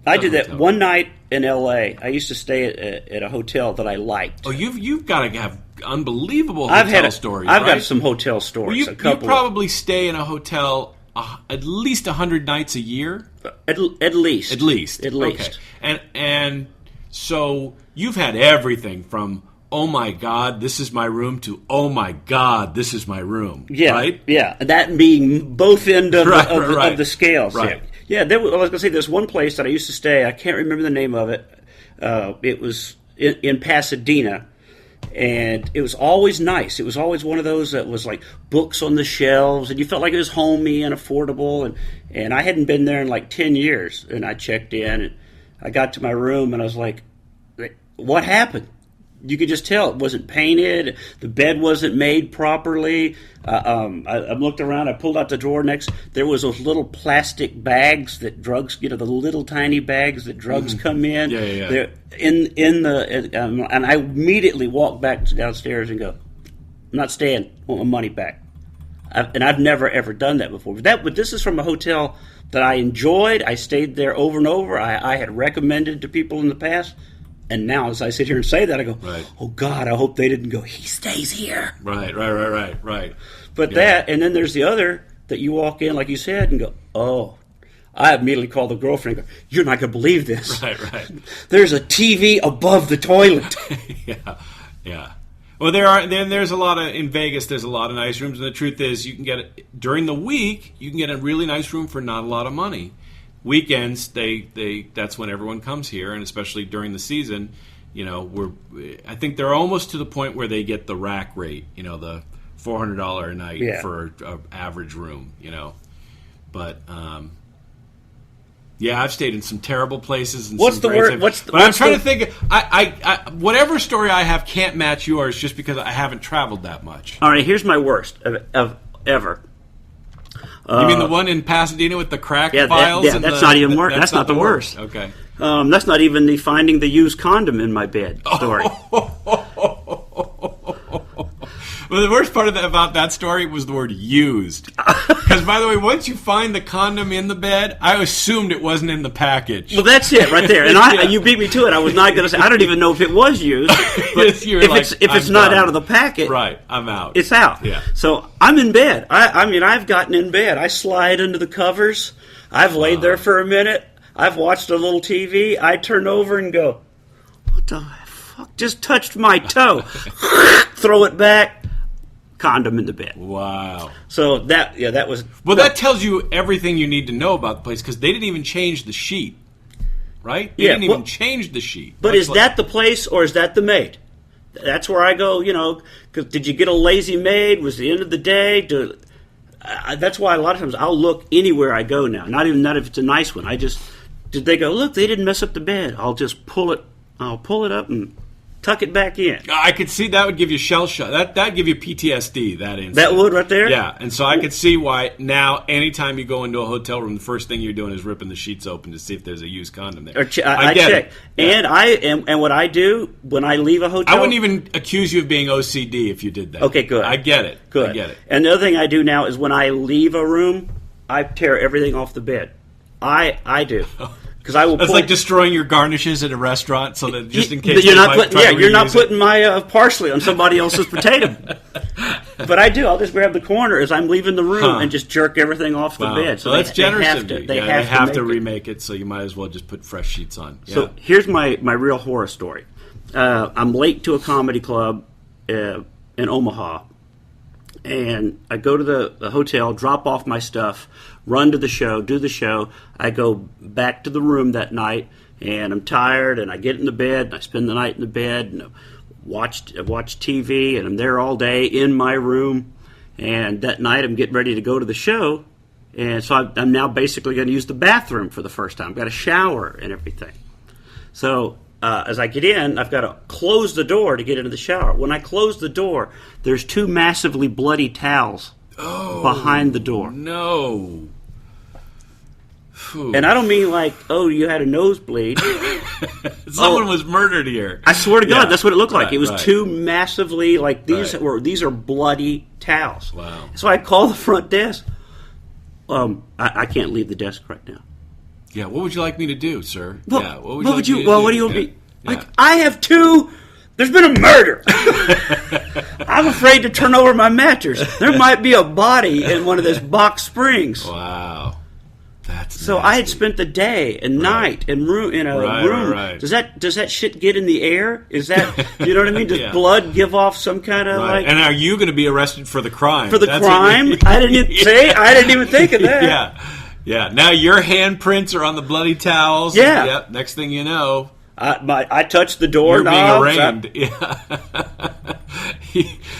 I did that one night in L.A. I used to stay at a hotel that I liked. Oh, you've got to have unbelievable hotel stories. I've right? got some hotel stories. Well, you probably stay in a hotel at least 100 nights a year. At least. Okay. And so you've had everything from, oh my God, this is my room, to, oh my God, this is my room. Yeah, right? Yeah, that being both end of, of the scales. Right. Yeah, I was going to say, there's one place that I used to stay. I can't remember the name of it. It was in Pasadena. And it was always nice. It was always one of those that was like books on the shelves, and you felt like it was homey and affordable. And I hadn't been there in like 10 years. And I checked in, and I got to my room, and I was like, what happened? You could just tell it wasn't painted. The bed wasn't made properly. I looked around. I pulled out the drawer next. There was those little plastic bags that drugs, the little tiny bags that drugs come in. Yeah. They're and I immediately walked back downstairs and go, I'm not staying. I want my money back. I've never ever done that before. But this is from a hotel that I enjoyed. I stayed there over and over. I had recommended to people in the past. And now, as I sit here and say that, I go, oh, God, I hope they didn't go, he stays here. Right. But that, and then there's the other that you walk in, like you said, and go, oh. I immediately call the girlfriend and go, you're not going to believe this. Right. There's a TV above the toilet. Yeah. Well, there's a lot of, in Vegas, there's a lot of nice rooms. And the truth is, you can get, during the week, you can get a really nice room for not a lot of money. Weekends, that's when everyone comes here, and especially during the season, I think they're almost to the point where they get the rack rate, the $400 a night for an average room, But I've stayed in some terrible places. And what's the word? But I'm trying to think. I whatever story I have can't match yours, just because I haven't traveled that much. All right, here's my worst of ever. You mean the one in Pasadena with the crack files? Yeah, that's not even worse. That's not the worst. Okay. That's not even the finding the used condom in my bed story. Well, the worst part about that story was the word used. Because, by the way, once you find the condom in the bed, I assumed it wasn't in the package. Well, that's it right there. And you beat me to it. I was not going to say, I don't even know if it was used. But if it's not out of the packet, right, I'm out. It's out. Yeah. So I'm in bed. I've gotten in bed. I slide under the covers. I've laid there for a minute. I've watched a little TV. I turn over and go, what the fuck? Just touched my toe. Throw it back. Condom in the bed. Wow. So that was... Well, that tells you everything you need to know about the place, because they didn't even change the sheet, right? They didn't even change the sheet. But is that the place, or is that the maid? That's where I go, because did you get a lazy maid? Was the end of the day? That's why a lot of times I'll look anywhere I go now. Not if it's a nice one. Did they go, look, they didn't mess up the bed. I'll just pull it up and tuck it back in. I could see that would give you shell shock. That'd give you PTSD, that incident. That would right there? Yeah, and so I could see why now anytime you go into a hotel room, the first thing you're doing is ripping the sheets open to see if there's a used condom there. I check. It. Yeah. And what I do when I leave a hotel... I wouldn't even accuse you of being OCD if you did that. Okay, good. I get it. Good. I get it. And the other thing I do now is when I leave a room, I tear everything off the bed. I do. Because I will. That's like destroying your garnishes at a restaurant, so that just in case you're not putting my parsley on somebody else's potato. But I do. I'll just grab the corner as I'm leaving the room and just jerk everything off the bed. So that's generous of you. They have to remake it, so you might as well just put fresh sheets on. Yeah. So here's my real horror story. I'm late to a comedy club in Omaha. And I go to the hotel, drop off my stuff, run to the show, do the show. I go back to the room that night, and I'm tired, and I get in the bed, and I spend the night in the bed, and I watch TV, and I'm there all day in my room. And that night I'm getting ready to go to the show, and so I'm now basically going to use the bathroom for the first time. I've got a shower and everything. So... as I get in, I've got to close the door to get into the shower. When I close the door, there's two massively bloody towels behind the door. No. And I don't mean like, you had a nosebleed. Someone was murdered here. I swear to God, that's what it looked like. Right, it was two massively, like these are bloody towels. Wow. So I call the front desk. I can't leave the desk right now. Yeah, what would you like me to do, sir? Well, what do you like? I have two. There's been a murder. I'm afraid to turn over my mattress. There might be a body in one of those box springs. Wow. That's so nasty. I had spent the day and night in a room. Right. Does that shit get in the air? Is that, you know what I mean? Does blood give off some kind of like? And are you going to be arrested for the crime? For the crime? I didn't even think of that. Yeah. Now your handprints are on the bloody towels. Yeah. Yep. Next thing you know, I touched the door. You're being arraigned.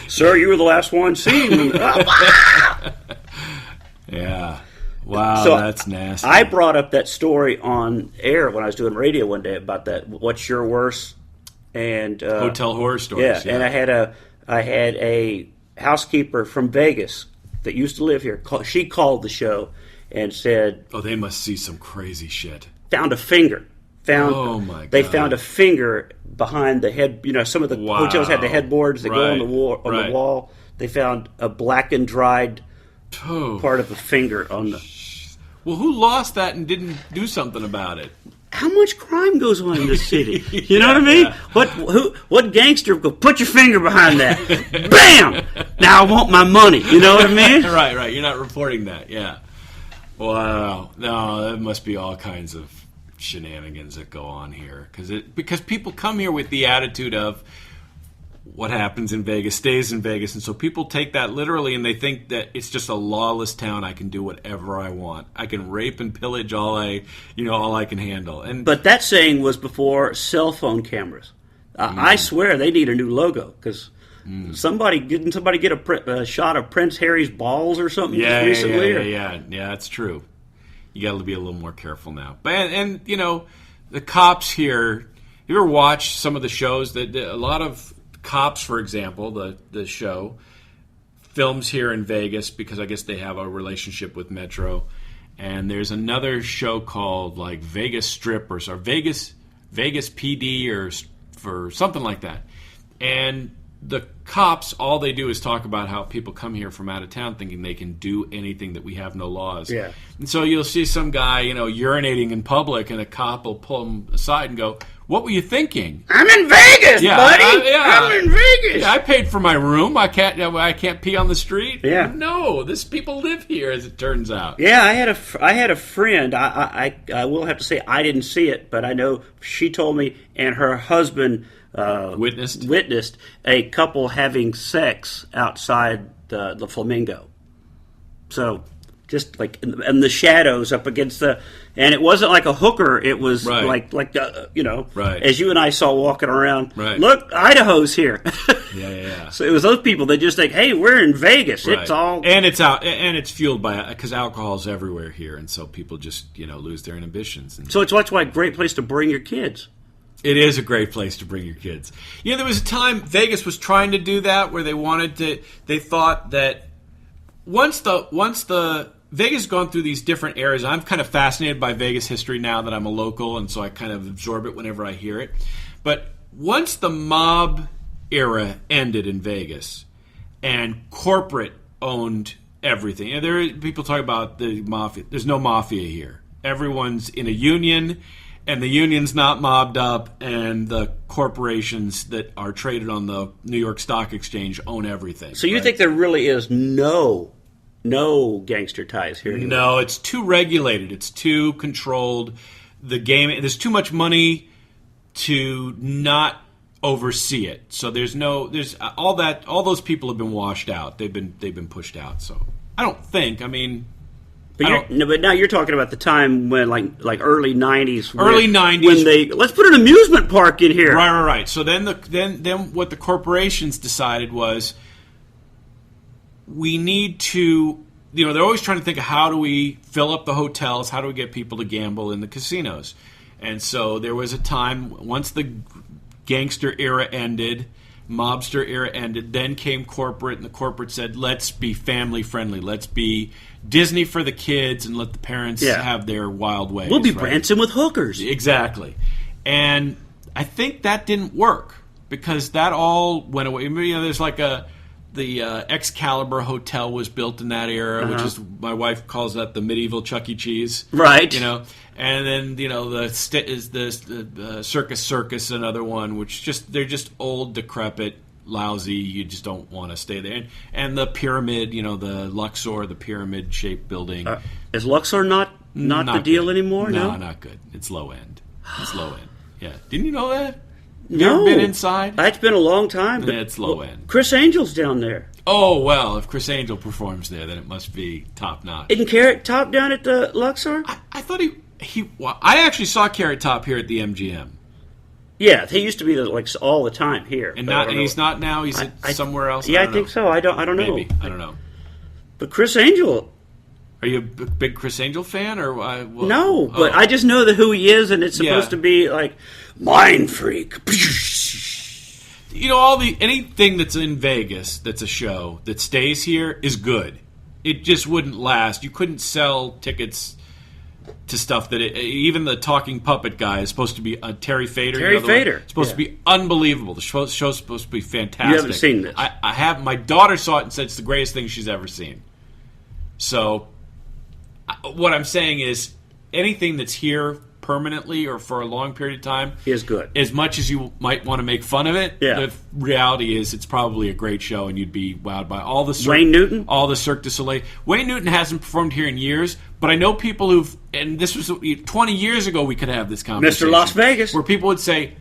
Sir, you were the last one seeing me. Yeah. Wow, so that's nasty. I brought up that story on air when I was doing radio one day about that. What's your worst? And hotel horror stories. Yeah, and I had a housekeeper from Vegas that used to live here. She called the show and said, "Oh, they must see some crazy shit." Found a finger. Oh my God! They found a finger behind the head. You know, some of the hotels had the headboards that go on the wall. They found a black and dried part of a finger on the. Well, who lost that and didn't do something about it? How much crime goes on in this city? You know what I mean? Yeah. What gangster go put your finger behind that? Bam! Now I want my money. You know what I mean? Right. You're not reporting that. Yeah. Wow. No, that must be all kinds of shenanigans that go on here because people come here with the attitude of what happens in Vegas stays in Vegas, and so people take that literally and they think that it's just a lawless town. I can do whatever I want. I can rape and pillage all I can handle. But that saying was before cell phone cameras. I swear they need a new logo because didn't somebody get a shot of Prince Harry's balls or something recently? Yeah, that's true. You got to be a little more careful now. But and you know, the cops here. You ever watch some of the shows that a lot of Cops, for example, the show films here in Vegas because I guess they have a relationship with Metro. And there's another show called like Vegas Strip or Vegas PD or something like that. And the cops, all they do is talk about how people come here from out of town thinking they can do anything, that we have no laws. Yeah. And so you'll see some guy, urinating in public, and a cop will pull him aside and go, "What were you thinking?" "I'm in Vegas, buddy. I'm in Vegas. Yeah, I paid for my room. I can't pee on the street." Yeah. No, people live here, as it turns out. Yeah, I had a friend. I will have to say I didn't see it, but I know she told me, and her husband witnessed a couple having sex outside the Flamingo. So just like in the shadows up against and it wasn't like a hooker. It was like as you and I saw walking around. Right. Look, Idaho's here. Yeah. So it was those people that just think, hey, we're in Vegas. Right. It's all and it's fueled by because alcohol's everywhere here, and so people just lose their inhibitions. And so that's why a great place to bring your kids. It is a great place to bring your kids. There was a time Vegas was trying to do that where they thought that once the Vegas has gone through these different eras. I'm kind of fascinated by Vegas history now that I'm a local, and so I kind of absorb it whenever I hear it. But once the mob era ended in Vegas and corporate owned everything, people talk about the mafia. There's no mafia here. Everyone's in a union, and the union's not mobbed up, and the corporations that are traded on the New York Stock Exchange own everything. So you think there really is no gangster ties here anymore? No, it's too regulated. It's too controlled. The game, there's too much money to not oversee it. So there's all those people have been washed out. They've been pushed out. So I don't think. But now you're talking about the time when like early 90s. Early 90s. When let's put an amusement park in here. Right. So then what the corporations decided was, we need to, they're always trying to think of how do we fill up the hotels, how do we get people to gamble in the casinos. And so there was a time, once the gangster era ended, mobster era ended, then came corporate, and the corporate said, let's be family friendly, let's be Disney for the kids, and let the parents have their wild ways. We'll be Branson with hookers. Exactly. And I think that didn't work, because that all went away. There's like the Excalibur Hotel was built in that era, which is, my wife calls that the medieval Chuck E. Cheese. Right. And then, the Circus, another one, which they're just old, decrepit lousy. You just don't want to stay there. And the pyramid, the Luxor, the pyramid-shaped building. Is Luxor not the deal good anymore? No, not good. It's low end. It's low end. Yeah. Didn't you know that? No. You ever been inside? It's been a long time. But, it's low end. Chris Angel's down there. Oh, well, if Chris Angel performs there, then it must be top-notch. Isn't Carrot Top down at the Luxor? I thought I actually saw Carrot Top here at the MGM. Yeah, he used to be all the time here. And he's not now? He's somewhere else? Yeah, I think so. I don't know. Maybe. I don't know. But Chris Angel... Are you a big Chris Angel fan? Or no, but I just know who he is, and it's supposed to be like, Mind Freak. Anything that's in Vegas that's a show that stays here is good. It just wouldn't last. You couldn't sell tickets to stuff that even the talking puppet guy is supposed to be Terry Fader. Terry Fader. It's supposed to be unbelievable. The show's supposed to be fantastic. You haven't seen this. I have. My daughter saw it and said it's the greatest thing she's ever seen. So what I'm saying is anything that's here permanently or for a long period of time is good. As much as you might want to make fun of it, the reality is it's probably a great show, and you'd be wowed by all the Wayne Newton, all the Cirque du Soleil. Wayne Newton hasn't performed here in years, but I know people who've, and this was 20 years ago. We could have this conversation, Mr. Las Vegas, where people would say,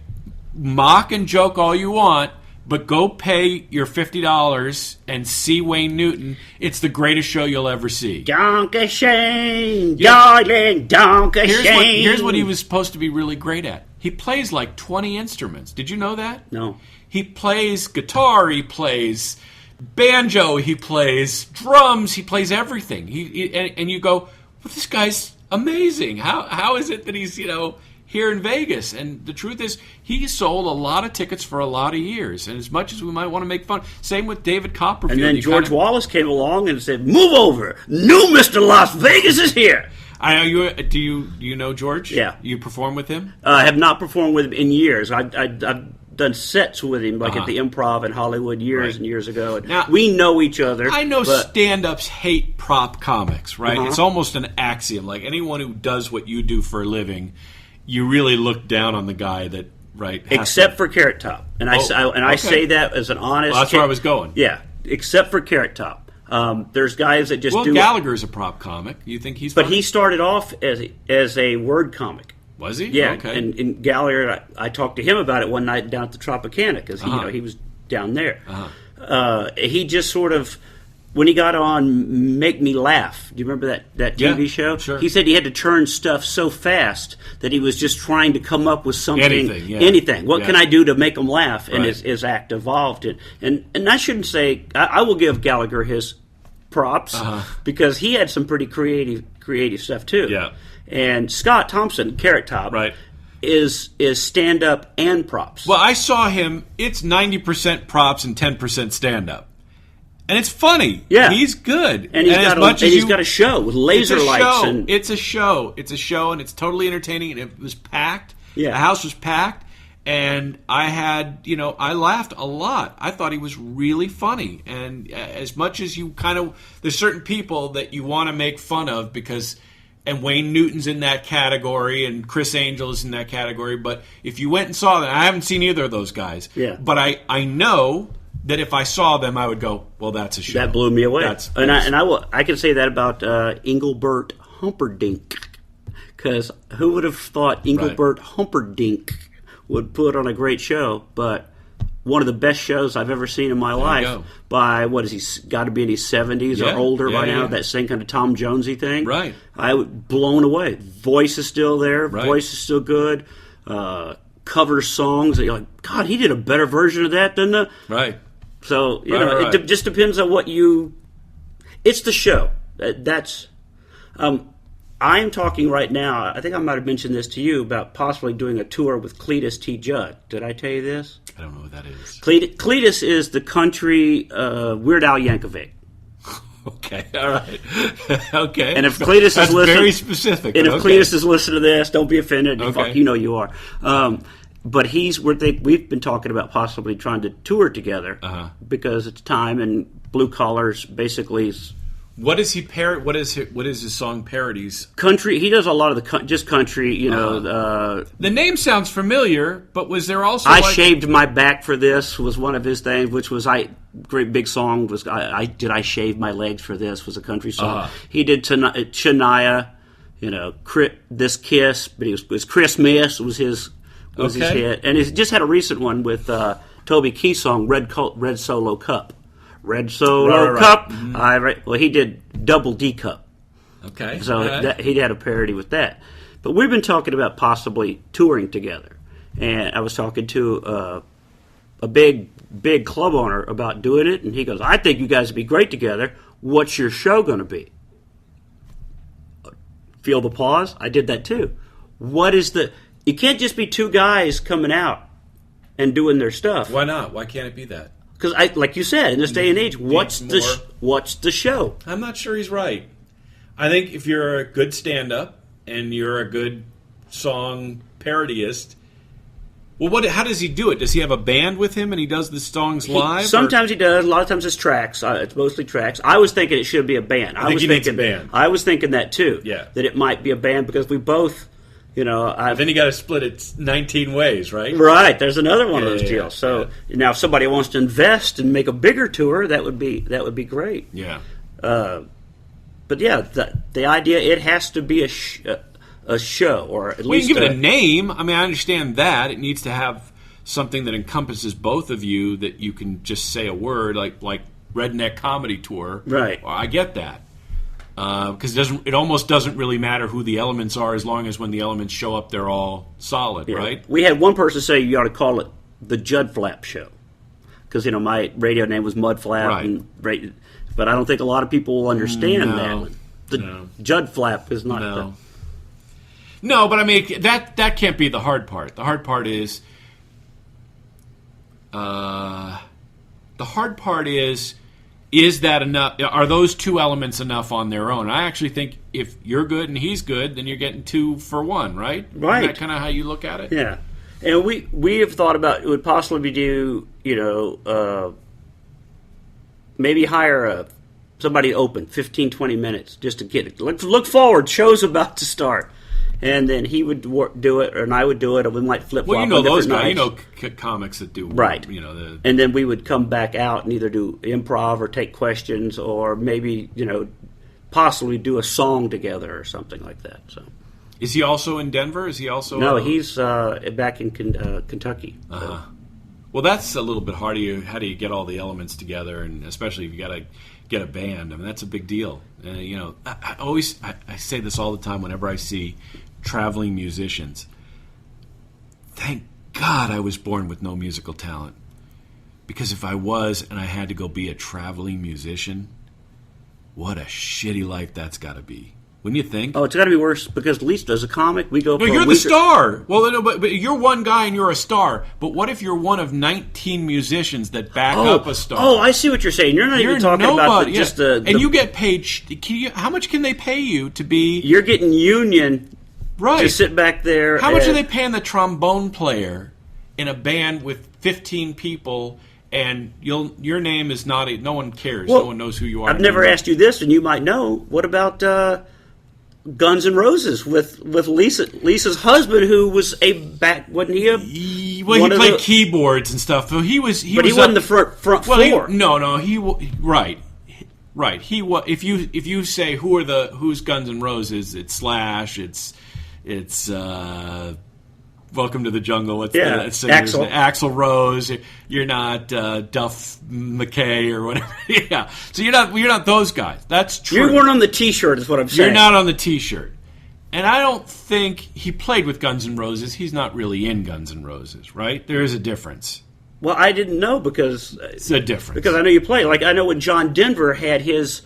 mock and joke all you want, but go pay your $50 and see Wayne Newton. It's the greatest show you'll ever see. Donkey Shane, darling, Donkey Shane. Here's what he was supposed to be really great at. He plays like 20 instruments. Did you know that? No. He plays guitar. He plays banjo. He plays drums. He plays everything. And you go, well, this guy's amazing. How is it that he's here in Vegas? And the truth is, he sold a lot of tickets for a lot of years. And as much as we might want to make fun, same with David Copperfield. And then George Wallace came along and said, "Move over, new Mr. Las Vegas is here." I know you. Do you know George? Yeah. You perform with him? I have not performed with him in years. I've done sets with him, at the Improv in Hollywood years and years ago. And now, we know each other. I know stand-ups hate prop comics, right? It's almost an axiom. Like anyone who does what you do for a living, you really look down on the guy that except for Carrot Top, and I say that as an honest. Well, that's where I was going. Yeah, except for Carrot Top. There's guys that just do. Gallagher's a prop comic. You think he's? But funny? he started off as a word comic. Was he? Yeah. Okay. And Gallagher, I talked to him about it one night down at the Tropicana because he was down there. He just sort of. When he got on Make Me Laugh, do you remember that TV show? Sure. He said he had to turn stuff so fast that he was just trying to come up with something. Anything. What can I do to make him laugh? And his act evolved. And I shouldn't say... I will give Gallagher his props because he had some pretty creative stuff too. Yeah. And Scott Thompson, Carrot Top, is stand-up and props. Well, I saw him. It's 90% props and 10% stand-up. And it's funny. Yeah. He's good. And he's got a show with laser lights. It's a show. It's a show, and it's totally entertaining. And it was packed. Yeah. The house was packed. And I had, I laughed a lot. I thought he was really funny. And as much as you there's certain people that you want to make fun of and Wayne Newton's in that category, and Chris Angel is in that category. But if you went and saw them, I haven't seen either of those guys. Yeah. But I know that if I saw them, I would go, well, that's a show. That blew me away. I can say that about Engelbert Humperdinck, because who would have thought Engelbert Humperdinck would put on a great show? But one of the best shows I've ever seen in my life. By what is he got to be in his 70s or older by now? That same kind of Tom Jonesy thing. Right. I was blown away. Voice is still there. Right. Voice is still good. Covers songs that you're like, God, he did a better version of that than the right. So it just depends on what you. It's the show. That's. I'm talking right now. I think I might have mentioned this to you about possibly doing a tour with Cletus T. Judd. Did I tell you this? I don't know what that is. Cletus is the country Weird Al Yankovic. Okay, all right. Okay. And if Cletus is listening, very specific. And if Cletus is listening to this, don't be offended. Okay. Fuck, you are. But we've been talking about possibly trying to tour together because it's time and Blue Collars basically is What is he What is his song parodies? Country. He does a lot of just country. The name sounds familiar, but was there also? I shaved my back for this was one of his things, which was great big song was I shave my legs for this was a country song. He did Shania, This Kiss, but it was Christmas was his hit, and he just had a recent one with Toby Keith's song Red Solo Cup. Red Solo Cup. Mm-hmm. Well, he did Double D Cup. Okay. So he had a parody with that. But we've been talking about possibly touring together. And I was talking to a big club owner about doing it, and he goes, I think you guys would be great together. What's your show going to be? Feel the pause? I did that too. You can't just be two guys coming out and doing their stuff. Why not? Why can't it be that? Because, like you said, in this day and age, what's the show? I'm not sure he's right. I think if you're a good stand-up and you're a good song parodyist, well, how does he do it? Does he have a band with him and he does the songs live? Sometimes he does. A lot of times it's tracks. It's mostly tracks. I was thinking it should be a band. I think he needs a band. I was thinking that too. Yeah. That it might be a band because we both. Then you got to split it 19 ways, right? Right. There's another one of those deals. So now, if somebody wants to invest and make a bigger tour, that would be great. Yeah. But yeah, the idea it has to be a show, or at least you can give it a name. I mean, I understand that it needs to have something that encompasses both of you that you can just say a word like Redneck Comedy Tour. Right. Well, I get that. Because it almost doesn't really matter who the elements are as long as when the elements show up, they're all solid, right? We had one person say you ought to call it the Judd Flap Show because my radio name was Mud Flap, but I don't think a lot of people will understand that. The Judd Flap is not. No, but I mean that can't be the hard part. The hard part is. Is that enough? Are those two elements enough on their own? I actually think if you're good and he's good, then you're getting 2 for 1, right? Right. Is that kind of how you look at it? Yeah. And we have thought about it would possibly do, maybe hire somebody to open 15, 20 minutes just to get it. Look forward. Show's about to start. And then he would do it, and I would do it, and we might flip-flop. Well, those guys. Comics that do right. And then we would come back out and either do improv or take questions, or maybe possibly do a song together or something like that. So, is he also in Denver? Is he also? No, he's back in Kentucky. Uh-huh. Well, that's a little bit hard. How do you get all the elements together, and especially if you got to get a band? I mean, that's a big deal. I say this all the time whenever I see traveling musicians. Thank God I was born with no musical talent. Because if I was and I had to go be a traveling musician, what a shitty life that's got to be. Wouldn't you think? Oh, it's got to be worse because at least as a comic, we go for you're the star. Well, but you're one guy and you're a star. But what if you're one of 19 musicians that back up a star? Oh, I see what you're saying. You're not even talking about just the... And you get paid... how much can they pay you to be... You're getting union to sit back there. How much are they paying the trombone player in a band with 15 people... And your name is not... No one cares. Well, no one knows who you are. I've never asked you this, and you might know. What about Guns N' Roses with Lisa's husband, who was wasn't he a... he played keyboards and stuff. So he wasn't the front floor. Right. If you say who's Guns N' Roses, it's Slash. It's Welcome to the Jungle. What's that singer's name? Axl Rose. You're not Duff McKay or whatever. Yeah. So you're not those guys. That's true. You weren't on the T-shirt, is what I'm saying. You're not on the T-shirt. And I don't think he played with Guns N' Roses. He's not really in Guns N' Roses, right? There is a difference. Well, I didn't know because it's a difference. Because I know you play. Like I know when John Denver had his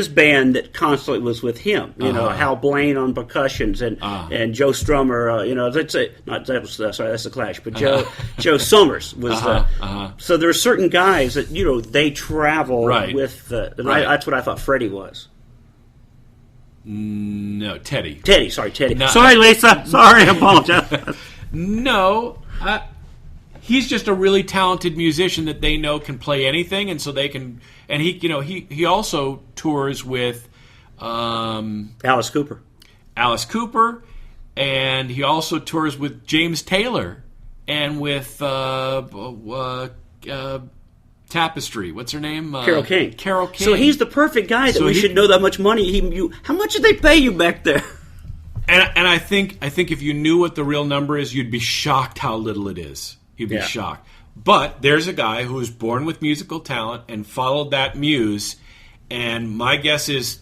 band that constantly was with him, Hal Blaine on percussions and Joe Strummer, let's say that's the Clash, but Joe Summers was so there are certain guys that they travel with that's what I thought Freddie was. No, Teddy. Sorry, Teddy. No, sorry, Lisa. Sorry, I apologize. No, he's just a really talented musician that they know can play anything, and so they can. And he also tours with Alice Cooper. Alice Cooper, and he also tours with James Taylor and with Tapestry. What's her name? Carole King. Carole King. So he's the perfect guy that we should know that much money. How much did they pay you back there? And I think if you knew what the real number is, you'd be shocked how little it is. You'd be shocked. But there's a guy who was born with musical talent and followed that muse, and my guess is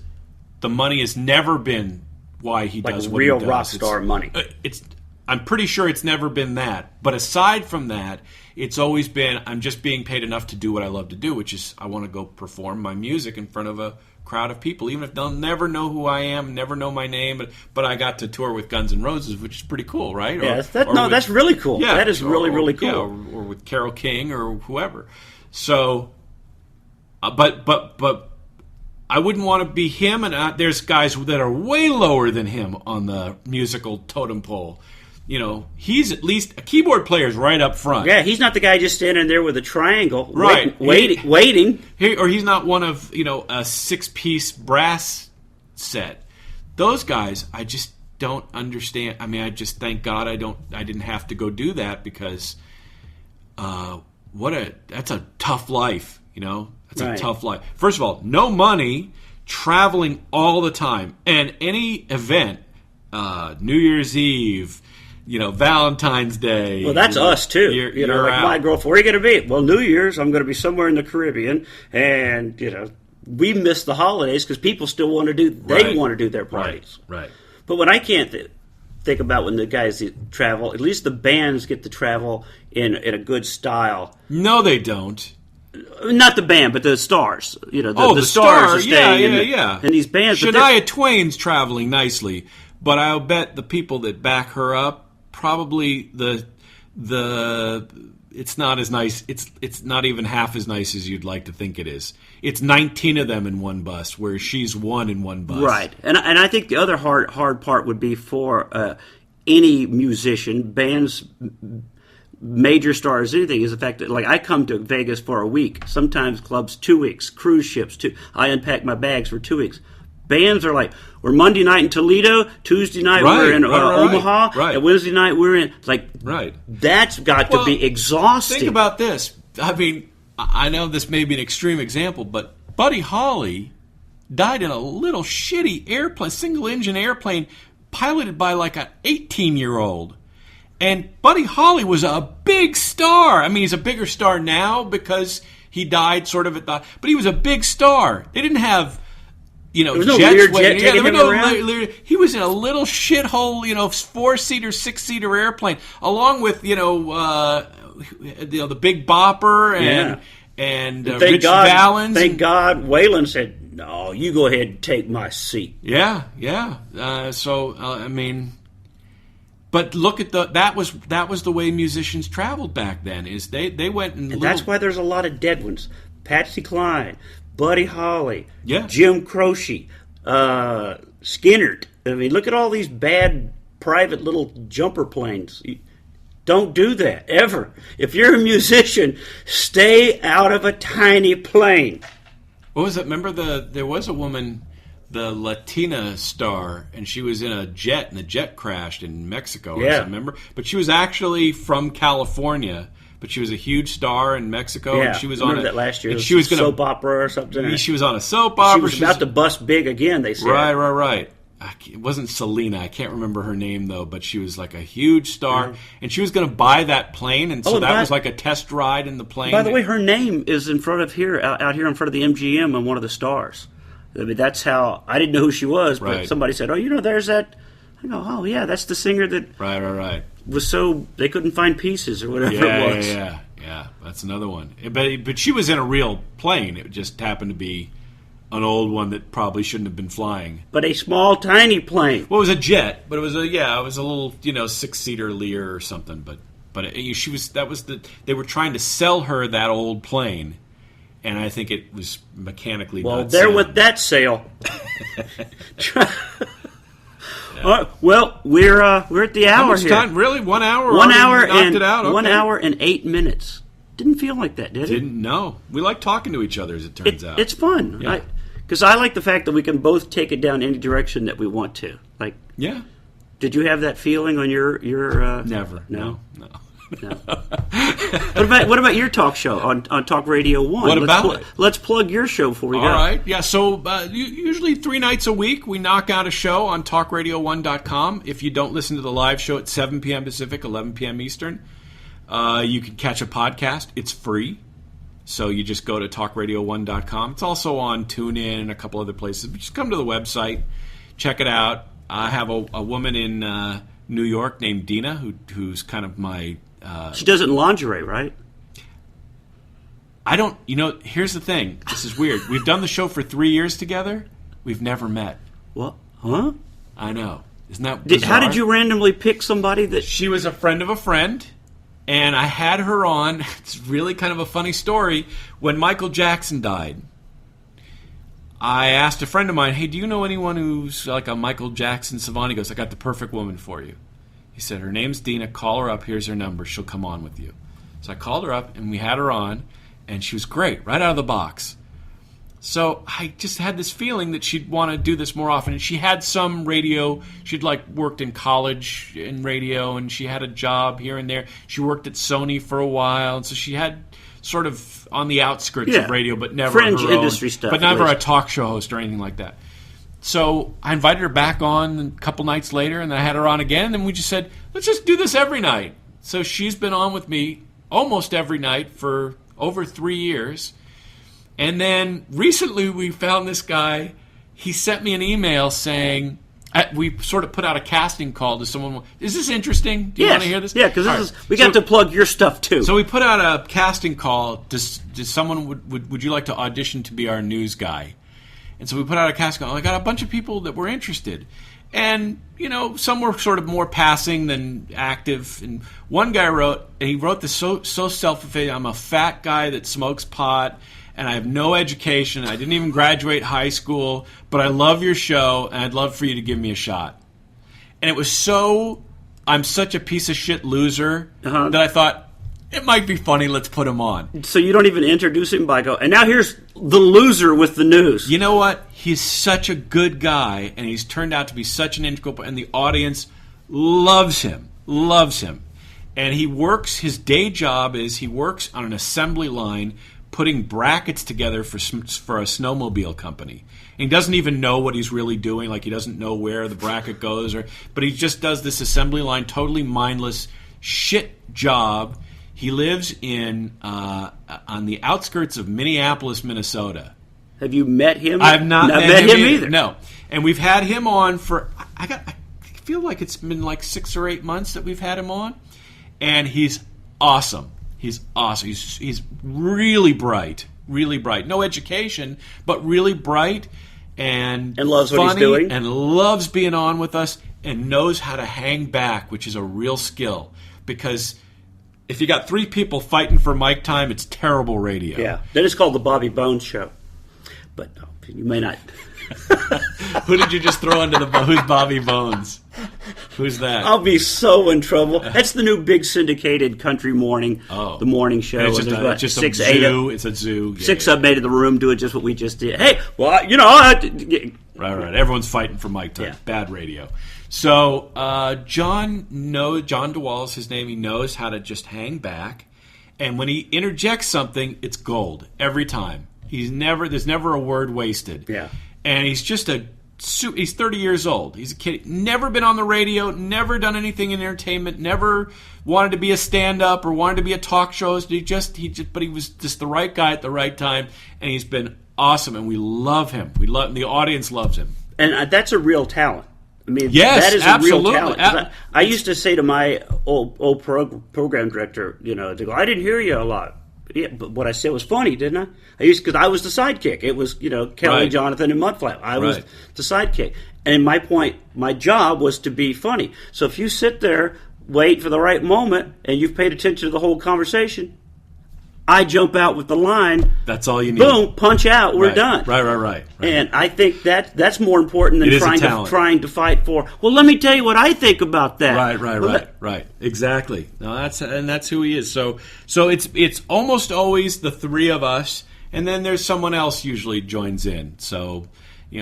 the money has never been why he does what he does. Real rock star money. I'm pretty sure it's never been that. But aside from that, it's always been I'm just being paid enough to do what I love to do, which is I want to go perform my music in front of a crowd of people, even if they'll never know who I am, never know my name, but I got to tour with Guns N' Roses, which is pretty cool, right? That's really cool. Yeah, that is really cool. Yeah, or with Carole King or whoever. So, but I wouldn't want to be him, and there's guys that are way lower than him on the musical totem pole. He's at least a keyboard player's right up front. Yeah, he's not the guy just standing there with a triangle, right? Waiting. Or he's not one of a 6-piece brass set. Those guys, I just don't understand. I mean, I just thank God I didn't have to go do that because, that's a tough life. That's a tough life. First of all, no money, traveling all the time, and any event, New Year's Eve. Valentine's Day. Well, that's us too. You're like out. My girlfriend, where are you going to be? Well, New Year's, I'm going to be somewhere in the Caribbean, and we miss the holidays because people still want to do. They want to do their parties. Right. But what I can't think about when the guys travel, at least the bands get to travel in a good style. No, they don't. Not the band, but the stars. The stars are staying. Yeah. And these bands. Shania Twain's traveling nicely, but I'll bet the people that back her up. Probably it's not as nice. It's not even half as nice as you'd like to think it is. It's 19 of them in one bus, whereas she's one in one bus. Right, and I think the other hard part would be for any musician, bands, major stars, anything, is the fact that I come to Vegas for a week, sometimes clubs 2 weeks, cruise ships I unpack my bags for 2 weeks. Bands are we're Monday night in Toledo, Tuesday night we're in Omaha, and Wednesday night we're in. That's got to be exhausting. Think about this. I mean, I know this may be an extreme example, but Buddy Holly died in a little shitty airplane, single-engine airplane, piloted by an 18-year-old. And Buddy Holly was a big star. I mean, he's a bigger star now because he died sort of but he was a big star. They didn't have... there was no Learjet taking him around. He was in a little shithole, 4-seater, 6-seater airplane, along with the Big Bopper and Rich Valens. Thank God, Waylon said, "No, you go ahead and take my seat." Yeah. I mean, but look at that was the way musicians traveled back then. Is they went and that's why there's a lot of dead ones. Patsy Cline. Buddy Holly, Jim Croce, Skinner. I mean, look at all these bad private little jumper planes. Don't do that, ever. If you're a musician, stay out of a tiny plane. What was it? Remember there was a woman, the Latina star, and she was in a jet, and the jet crashed in Mexico. Yeah. Remember? But she was actually from California. But she was a huge star in Mexico. Yeah, and she was remember that last year. She was going soap opera or something. She was on a soap opera. She was about to bust big again. They said. Right. It wasn't Selena. I can't remember her name though. But she was a huge star, and she was going to buy that plane, and so that was a test ride in the plane. By the way, her name is in front of out here in front of the MGM on one of the stars. I mean, that's how I didn't know who she was, but somebody said, "Oh, there's that." I go, "Oh, yeah, that's the singer that." Right. Was so they couldn't find pieces or whatever it was. Yeah, that's another one. But she was in a real plane. It just happened to be an old one that probably shouldn't have been flying. But a small, tiny plane. Well, it was a jet, but it was a little 6-seater Lear or something. But they were trying to sell her that old plane, and I think it was mechanically. Well, there with that sale. Well, we're at the hour here. Time? Really? 1 hour? 1 hour and it out? Okay. 1 hour and 8 minutes. Didn't feel like that, did it? Didn't know. We like talking to each other, as it turns out. It's fun. Yeah. Because I like the fact that we can both take it down any direction that we want to. Like, yeah. Did you have that feeling on your Never. No. What about your talk show on Talk Radio 1? Let's plug your show before we go. All right. Yeah, so usually 3 nights a week we knock out a show on talkradio1.com. If you don't listen to the live show at 7 p.m. Pacific, 11 p.m. Eastern, you can catch a podcast. It's free. So you just go to talkradio1.com. It's also on TuneIn and a couple other places. But just come to the website, check it out. I have a woman in New York named Dina who's kind of my... she does it in lingerie, right? I don't... here's the thing. This is weird. We've done the show for 3 years together. We've never met. What? Huh? I know. Isn't that bizarre? How did you randomly pick somebody that... She was a friend of a friend, and I had her on. It's really kind of a funny story. When Michael Jackson died, I asked a friend of mine, hey, do you know anyone who's like a Michael Jackson savant? He goes, I got the perfect woman for you. He said, her name's Dina. Call her up. Here's her number. She'll come on with you. So I called her up, and we had her on, and she was great, right out of the box. So I just had this feeling that she'd want to do this more often. And she had some radio. She'd worked in college in radio, and she had a job here and there. She worked at Sony for a while, and so she had sort of on the outskirts of radio, but never fringe her own, industry stuff, but never a talk show host or anything like that. So I invited her back on a couple nights later, and then I had her on again, and we just said, let's just do this every night. So she's been on with me almost every night for over 3 years. And then recently we found this guy. He sent me an email saying, we sort of put out a casting call to someone. Is this interesting? Do you want to hear this? Yeah, because we got to plug your stuff too. So we put out a casting call. Does someone would you like to audition to be our news guy? And so we put out a casting call. I got a bunch of people that were interested. And, some were sort of more passing than active. And one guy wrote this so self-effacing, I'm a fat guy that smokes pot, and I have no education. I didn't even graduate high school, but I love your show, and I'd love for you to give me a shot. And it was I'm such a piece of shit loser that I thought, it might be funny, let's put him on. So you don't even introduce him by and now here's the loser with the news. You know what? He's such a good guy, and he's turned out to be such an integral part, and the audience loves him. And his day job is he works on an assembly line putting brackets together for a snowmobile company. And he doesn't even know what he's really doing, he doesn't know where the bracket goes, but he just does this assembly line, totally mindless shit job. He lives on the outskirts of Minneapolis, Minnesota. Have you met him? I've not met him either. No. And we've had him on for, I feel like it's been 6 or 8 months that we've had him on. And he's awesome. He's awesome. He's really bright. Really bright. No education, but really bright and loves funny, what he's doing. And loves being on with us and knows how to hang back, which is a real skill. Because if you got 3 people fighting for mic time, it's terrible radio. Yeah. Then it's called the Bobby Bones Show. But no, you may not. Who did you just throw under the who's Bobby Bones? Who's that? I'll be so in trouble. That's the new big syndicated country morning, the morning show. It's just a zoo. It's a zoo. Yeah, 6 of them made in the room doing just what we just did. Hey, well, Right. Everyone's fighting for mic time. Yeah. Bad radio. So John DeWall is his name. He knows how to just hang back, and when he interjects something, it's gold every time. There's never a word wasted. Yeah. And he's just he's 30 years old. He's a kid. Never been on the radio, never done anything in entertainment, never wanted to be a stand-up or wanted to be a talk show host. But he was just the right guy at the right time, and he's been awesome, and we love him. The audience loves him. And that's a real talent. I mean, yes, that is absolutely. A real talent. I used to say to my old program director, to go, I didn't hear you a lot. Yeah, but what I said was funny, didn't I? Because I was the sidekick. It was, Kelly, Jonathan, and Mudflap. I was the sidekick. And my job was to be funny. So if you sit there, wait for the right moment, and you've paid attention to the whole conversation, I jump out with the line. That's all you need. Boom, punch out. We're done. Right. And I think that's more important than trying to fight for. Well, let me tell you what I think about that. Right. Exactly. No, that's who he is. So it's almost always the three of us, and then there's someone else usually joins in. So. We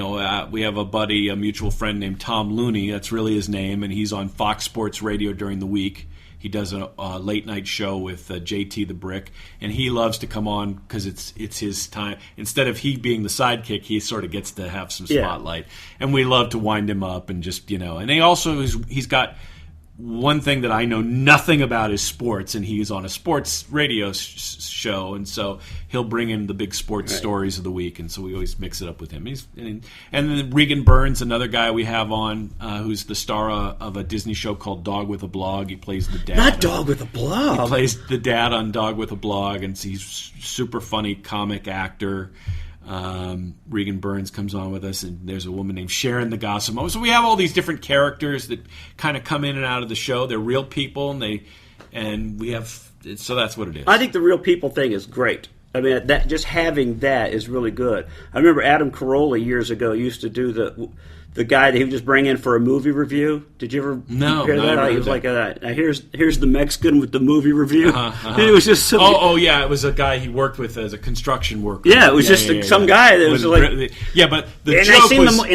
have a mutual friend named Tom Looney. That's really his name, and he's on Fox Sports Radio during the week. He does a late night show with JT the Brick, and he loves to come on because it's his time. Instead of he being the sidekick, he sort of gets to have some spotlight, and we love to wind him up and just And he's got one thing that I know nothing about is sports, and he's on a sports radio show, and so he'll bring in the big sports stories of the week, and so we always mix it up with him. And then Regan Burns, another guy we have on, who's the star of a Disney show called Dog with a Blog. He plays the dad. Not Dog with a Blog. He plays the dad on Dog with a Blog, and he's super funny comic actor. Regan Burns comes on with us, and there's a woman named Sharon the Gossamer. So we have all these different characters that kind of come in and out of the show. They're real people, so that's what it is. I think the real people thing is great. I mean, that just having that is really good. I remember Adam Carolla years ago used to do the guy that he would just bring in for a movie review. Did you ever hear that? He was like, here's the Mexican with the movie review. It was just it was a guy he worked with as a construction worker. Yeah, it was some guy that was like, but the joke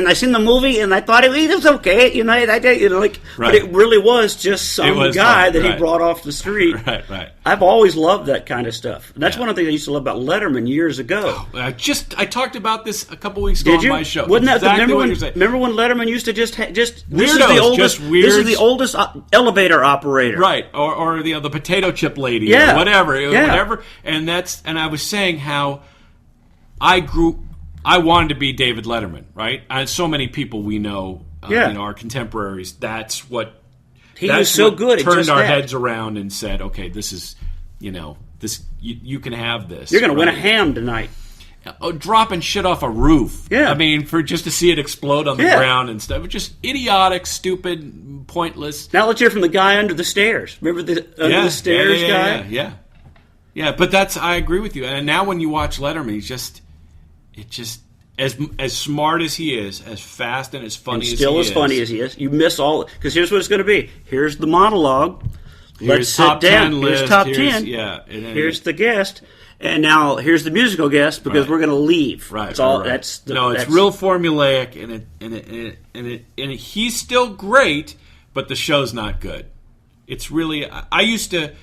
I seen the movie and I thought it was okay. But it really was just some guy that he brought off the street. Right. I've always loved that kind of stuff. And that's one of the things I used to love about Letterman years ago. I talked about this a couple weeks ago on my show. Wasn't that remember when Letterman used to just weirdos, this is the oldest elevator operator, right? Or the potato chip lady, or whatever. And I was saying how I wanted to be David Letterman, right? And so many people we know, our contemporaries. That's what he was so good. Turned our heads around and said, "Okay, this is, this you can have this. You're going to win a ham tonight." Dropping shit off a roof. Yeah. I mean, for just to see it explode on the ground and stuff. Just idiotic, stupid, pointless. Now let's hear from the guy under the stairs. Remember the the stairs guy? Yeah, but I agree with you. And now when you watch Letterman, it just as smart as he is, as fast and as funny as he is. Funny as he is. You miss all, because here's what it's going to be. Here's the monologue. Let's sit down. Here's top 10. Yeah. Here's the guest. And now here's the musical guest because we're going to leave. Right. It's all. Right. It's real formulaic, and he's still great, but the show's not good. It's really. I used to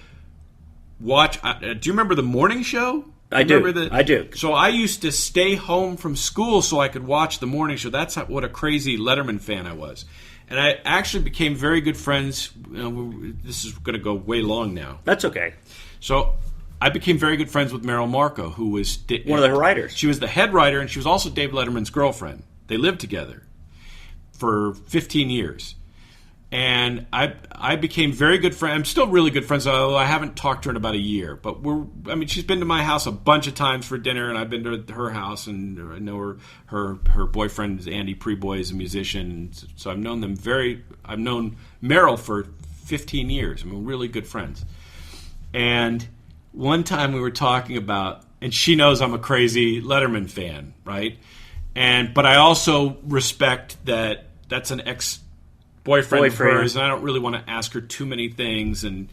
watch. Do you remember the morning show? I do. So I used to stay home from school so I could watch the morning show. That's what a crazy Letterman fan I was. And I actually became very good friends. This is going to go way long now. That's okay. So I became very good friends with Meryl Marco, who was one of the writers. She was the head writer, and she was also Dave Letterman's girlfriend. They lived together for 15 years. And I became very good friends. I'm still really good friends, although I haven't talked to her in about a year. But she's been to my house a bunch of times for dinner, and I've been to her house, and I know her boyfriend is Andy Preboy, is a musician. So I've known I've known Meryl for 15 years. We're really good friends. And one time we were talking about, and she knows I'm a crazy Letterman fan, right? But I also respect that that's an ex-boyfriend of hers, and I don't really want to ask her too many things, and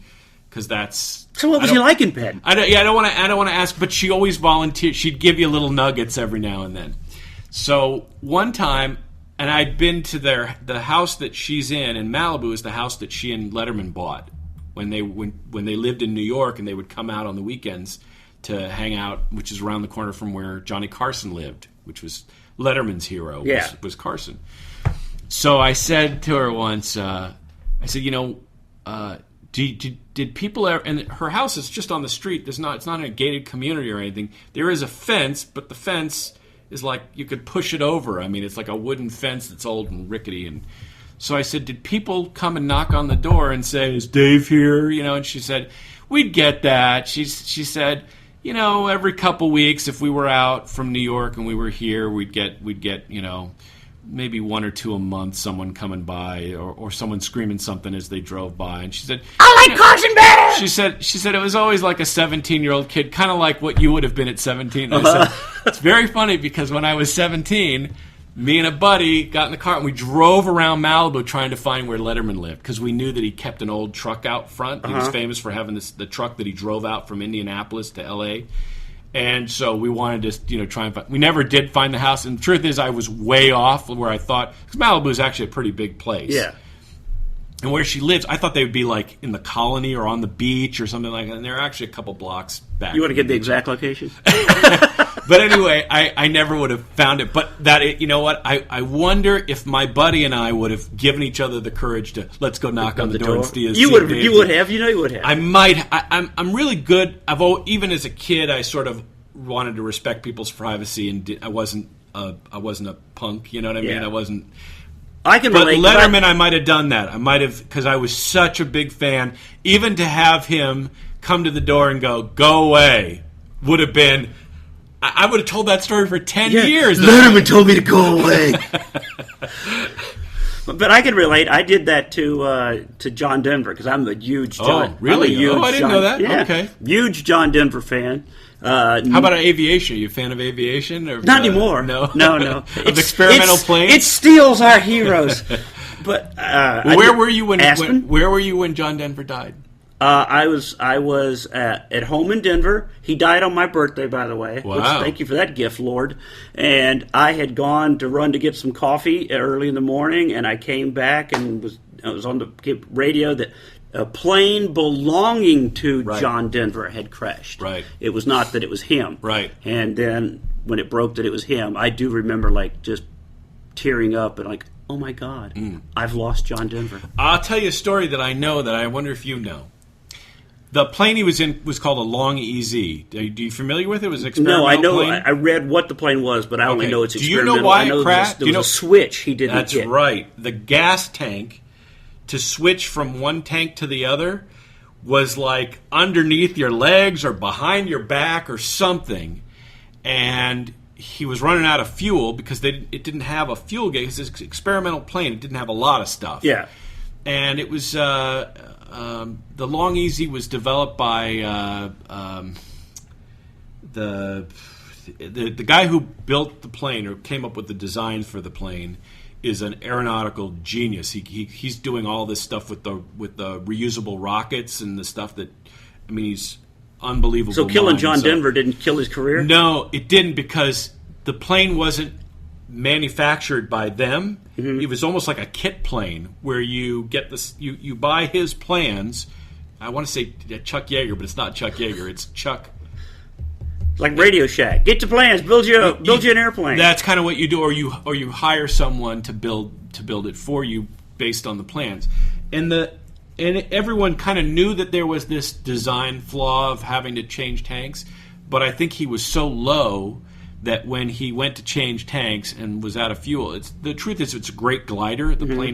because that's. So what was he like in bed? I don't want to ask, but she always volunteered. She'd give you little nuggets every now and then. So one time, and I'd been to the house that she's in Malibu is the house that she and Letterman bought when they lived in New York, and they would come out on the weekends to hang out, which is around the corner from where Johnny Carson lived, which was Letterman's hero. Was Carson. So I said to her once, I said, did people ever? And her house is just on the street. It's not in a gated community or anything. There is a fence, but the fence is like you could push it over. I mean, it's like a wooden fence that's old and rickety. And so I said, did people come and knock on the door and say, "Is Dave here?" And she said, "We'd get that." She said, every couple weeks if we were out from New York and we were here, we'd get maybe one or two a month, someone coming by or someone screaming something as they drove by. And she said, I like Carson better! She said it was always like a 17-year-old kid, kind of like what you would have been at 17. And I said, it's very funny because when I was 17, me and a buddy got in the car and we drove around Malibu trying to find where Letterman lived because we knew that he kept an old truck out front. He was famous for having the truck that he drove out from Indianapolis to L.A., and so we wanted to, try and find. We never did find the house. And the truth is, I was way off where I thought, because Malibu is actually a pretty big place. Yeah. And where she lives, I thought they would be like in the Colony or on the beach or something like that. And they're actually a couple blocks back. You want to get the exact location? But anyway, I never would have found it. But you know what? I wonder if my buddy and I would have given each other the courage to let's go knock on the door and steal. You would have. You would have. I might. I'm really good. Even as a kid, I sort of wanted to respect people's privacy, and I wasn't a punk. You know what I mean? Yeah. I wasn't. I can But relate. Letterman, I might have done that. I might have, because I was such a big fan. Even to have him come to the door and go away, would have been. I would have told that story for 10 years. Letterman told me to go away. But I can relate. I did that to John Denver because I'm a huge John. Oh, really? I didn't know that. Yeah, okay. Huge John Denver fan. How about aviation? Are you a fan of aviation? Or, not anymore. No. Of experimental planes? It steals our heroes. But where were you when John Denver died? I was at home in Denver. He died on my birthday, by the way. Wow. Which, thank you for that gift, Lord. And I had gone to run to get some coffee early in the morning, and I came back and I was on the radio that a plane belonging to John Denver had crashed. Right. It was not that it was him. Right. And then when it broke that it was him, I do remember just tearing up and oh my God, I've lost John Denver. I'll tell you a story that I know that I wonder if you know. The plane he was in was called a Long EZ. Are you familiar with it? It was an experimental plane? No, I know. I read what the plane was, but I only know it's experimental. Do you know why it crashed? There was a switch he didn't hit. That's right. The gas tank, to switch from one tank to the other, was underneath your legs or behind your back or something. And he was running out of fuel because it didn't have a fuel gauge. It's an experimental plane. It didn't have a lot of stuff. Yeah. And it was... the Long EZ was developed by the guy who built the plane or came up with the designs for the plane is an aeronautical genius. He's doing all this stuff with the reusable rockets and the stuff that he's unbelievable. So killing John Denver didn't kill his career? No, it didn't, because the plane wasn't manufactured by them. Mm-hmm. It was almost like a kit plane where you get this. You buy his plans. I want to say Chuck Yeager, but it's not Chuck Yeager. It's Chuck. Like Radio Shack. Get the plans. Build you an airplane. That's kind of what you do, or you hire someone to build it for you based on the plans. And everyone kind of knew that there was this design flaw of having to change tanks, but I think he was so low that when he went to change tanks and was out of fuel, the truth is it's a great glider. The plane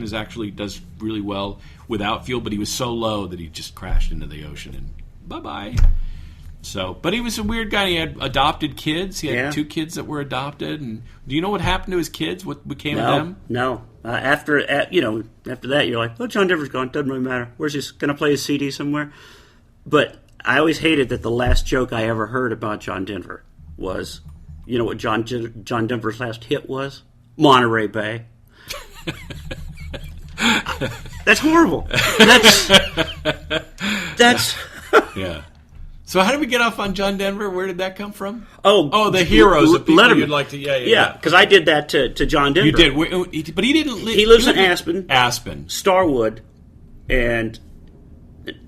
does really well without fuel, but he was so low that he just crashed into the ocean and bye-bye. So, but he was a weird guy. He had adopted kids. He had 2 kids that were adopted. And do you know what happened to his kids? What became of them? No. After that, you're like, well, John Denver's gone. Doesn't really matter. Where's he going to play his CD somewhere? But I always hated that the last joke I ever heard about John Denver was... You know what John Denver's last hit was? Monterey Bay. That's horrible. That's yeah. So how did we get off on John Denver? Where did that come from? Oh, the heroes of people Letterman. You'd like to. Yeah. Because I did that to John Denver. You did, but he didn't. He lives in Aspen, Starwood, and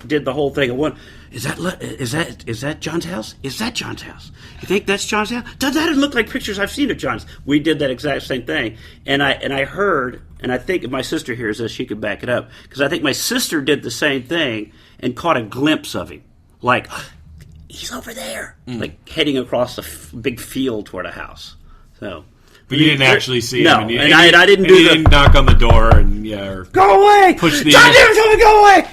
did the whole thing. Is that John's house? Is that John's house? You think that's John's house? Does that look like pictures I've seen of John's? We did that exact same thing, and I heard, and I think if my sister hears this, she could back it up, because I think my sister did the same thing and caught a glimpse of him, like he's over there, like heading across a big field toward a house. So. But you didn't actually see him. No, and I didn't didn't knock on the door and or go away. Push the John Denver told me go away.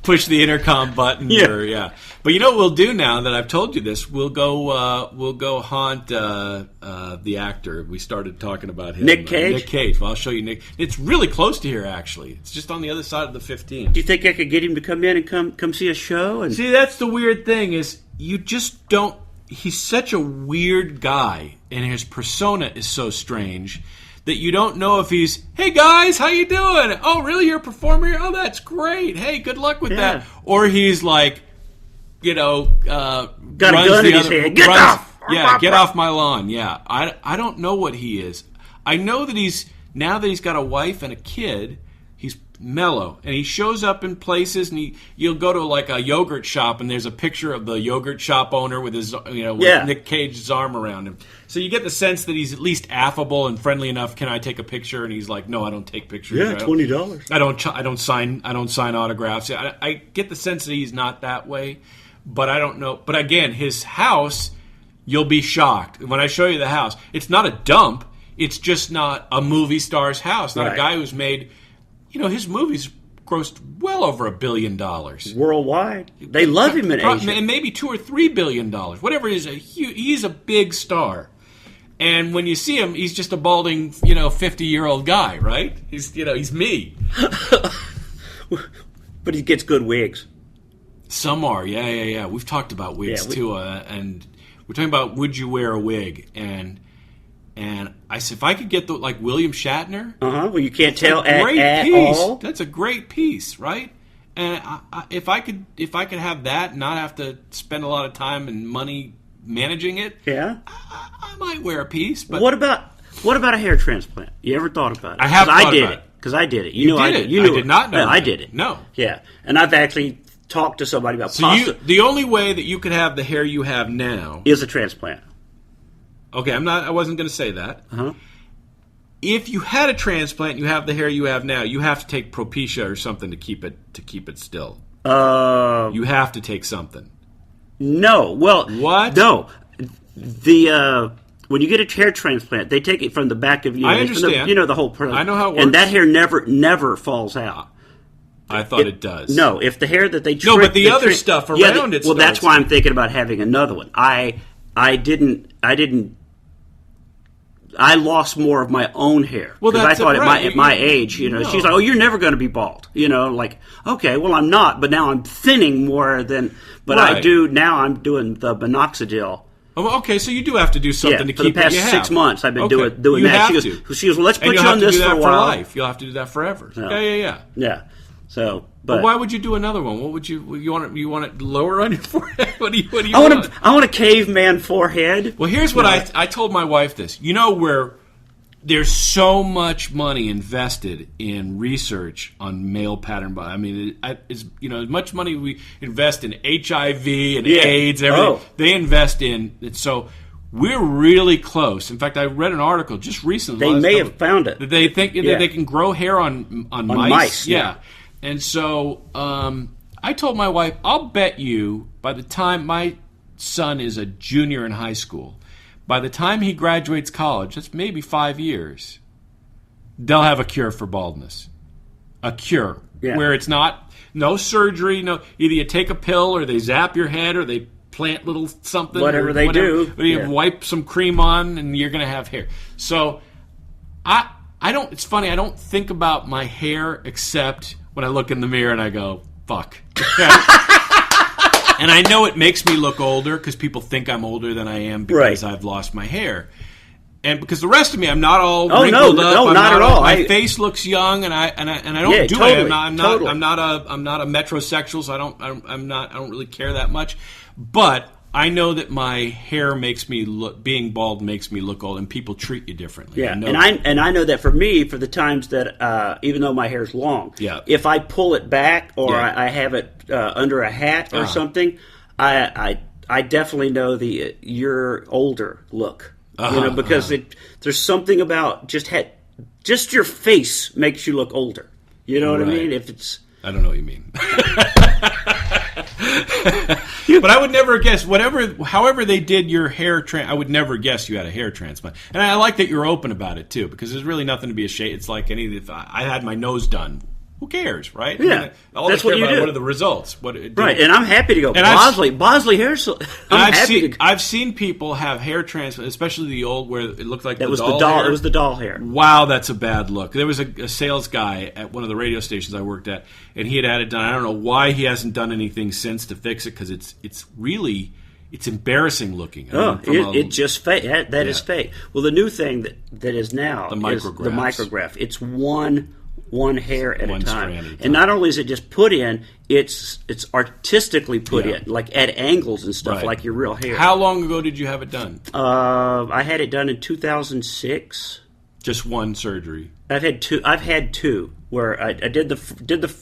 push the intercom button. Yeah. But you know what we'll do now that I've told you this? We'll go haunt the actor. We started talking about him. Nick Cage? Nick Cage. Well, I'll show you Nick. It's really close to here, actually. It's just on the other side of the 15. Do you think I could get him to come in and come see a show? And see, that's the weird thing is you just don't. He's such a weird guy, and his persona is so strange that you don't know if he's, hey guys, how you doing? Oh, really? You're a performer here? Oh, that's great. Hey, good luck with that. Or he's like, got a gun in his hand. Get off! Yeah, get off my lawn. Yeah, I don't know what he is. I know that now that he's got a wife and a kid, he's mellow, and he shows up in places, and you'll go to like a yogurt shop, and there's a picture of the yogurt shop owner with his, with Nick Cage's arm around him. So you get the sense that he's at least affable and friendly enough. Can I take a picture? And he's like, no, I don't take pictures. Yeah, $20. I don't sign autographs. I get the sense that he's not that way, but I don't know. But again, his house, you'll be shocked when I show you the house. It's not a dump. It's just not a movie star's house. Not a guy who's made. His movies grossed well over $1 billion worldwide. They love him in Asia, and maybe $2 or $3 billion. Whatever it is, he's a big star. And when you see him, he's just a balding, 50-year-old guy, right? He's me. But he gets good wigs. Some are, yeah. We've talked about wigs too, and we're talking about would you wear a wig and I said, if I could get like William Shatner, well, you can't tell at all. That's a great piece, right? And if I could have that, and not have to spend a lot of time and money managing it, I might wear a piece. But what about a hair transplant? You ever thought about it? I have thought about it because I did it. You did it. I did not know. No, I did it. No. Yeah, and I've actually talked to somebody about. So the only way that you could have the hair you have now is a transplant. Okay, I wasn't going to say that. Uh-huh. If you had a transplant, you have the hair you have now. You have to take Propecia or something to keep it still. You have to take something. No, well, what? No, the when you get a hair transplant, they take it from the back of you. I understand. The whole process. I know how it works. And that hair never falls out. I thought it does. No, if the hair that they but the other stuff around it. Well, that's why I'm thinking about having another one. I lost more of my own hair. Well, because I thought at my age, she's like, oh, you're never going to be bald. Like, okay, well, I'm not, but now I'm thinning more than, but I do, now I'm doing the minoxidil. Oh, okay, so you do have to do something to keep it. For the past 6 months, I've been doing that. She goes, well, let's put you on this for a while. For life. You'll have to do that forever. Yeah. So, but why would you do another one? What would you want it lower on your forehead? What do you want? I want a caveman forehead. Well, here's what I told my wife this. Where there's so much money invested in research on male pattern body. I mean, as much money we invest in HIV and AIDS and everything, they invest in it. So we're really close. In fact, I read an article just recently. They may have found it. That they think that they can grow hair on mice. Yeah. And so I told my wife, I'll bet you by the time my son is a junior in high school, by the time he graduates college, that's maybe 5 years, they'll have a cure for baldness. A cure. Yeah. Where it's no surgery, either you take a pill or they zap your head or they plant little something. Whatever they do. Or you wipe some cream on and you're going to have hair. So it's funny, I don't think about my hair except when I look in the mirror and I go, fuck. And I know it makes me look older because people think I'm older than I am because I've lost my hair. And because the rest of me, I'm not all wrinkled up. No, not at all. My face looks young, and I don't do it. I'm not a metrosexual, so I don't really care that much. But I know that my hair makes me being bald makes me look old, and people treat you differently. Yeah, I know that for me, for the times that even though my hair's long, if I pull it back or I have it under a hat or something, I definitely know the you're older look. Because there's something about just your face makes you look older. You know what I mean? I don't know what you mean. But I would never guess, however they did your hair, I would never guess you had a hair transplant. And I like that you're open about it, too, because there's really nothing to be ashamed. It's like I had my nose done who cares, right? Yeah, I mean, all that's they care what you about do. What are the results? Right, and I'm happy to go. And Bosley hair. I've seen people have hair transplant, especially the old where it looked like That the was doll the doll. hair. It was the doll hair. Wow, that's a bad look. There was a sales guy at one of the radio stations I worked at, and he had it done. I don't know why he hasn't done anything since to fix it, because it's really embarrassing looking. It just fake. That is fake. Well, the new thing that is now the is the micrograph. It's one hair at a time, and not only is it just put in, it's artistically put in, like at angles and stuff, like your real hair. How long ago did you have it done? I had it done in 2006. Just one surgery. I've had two where I did the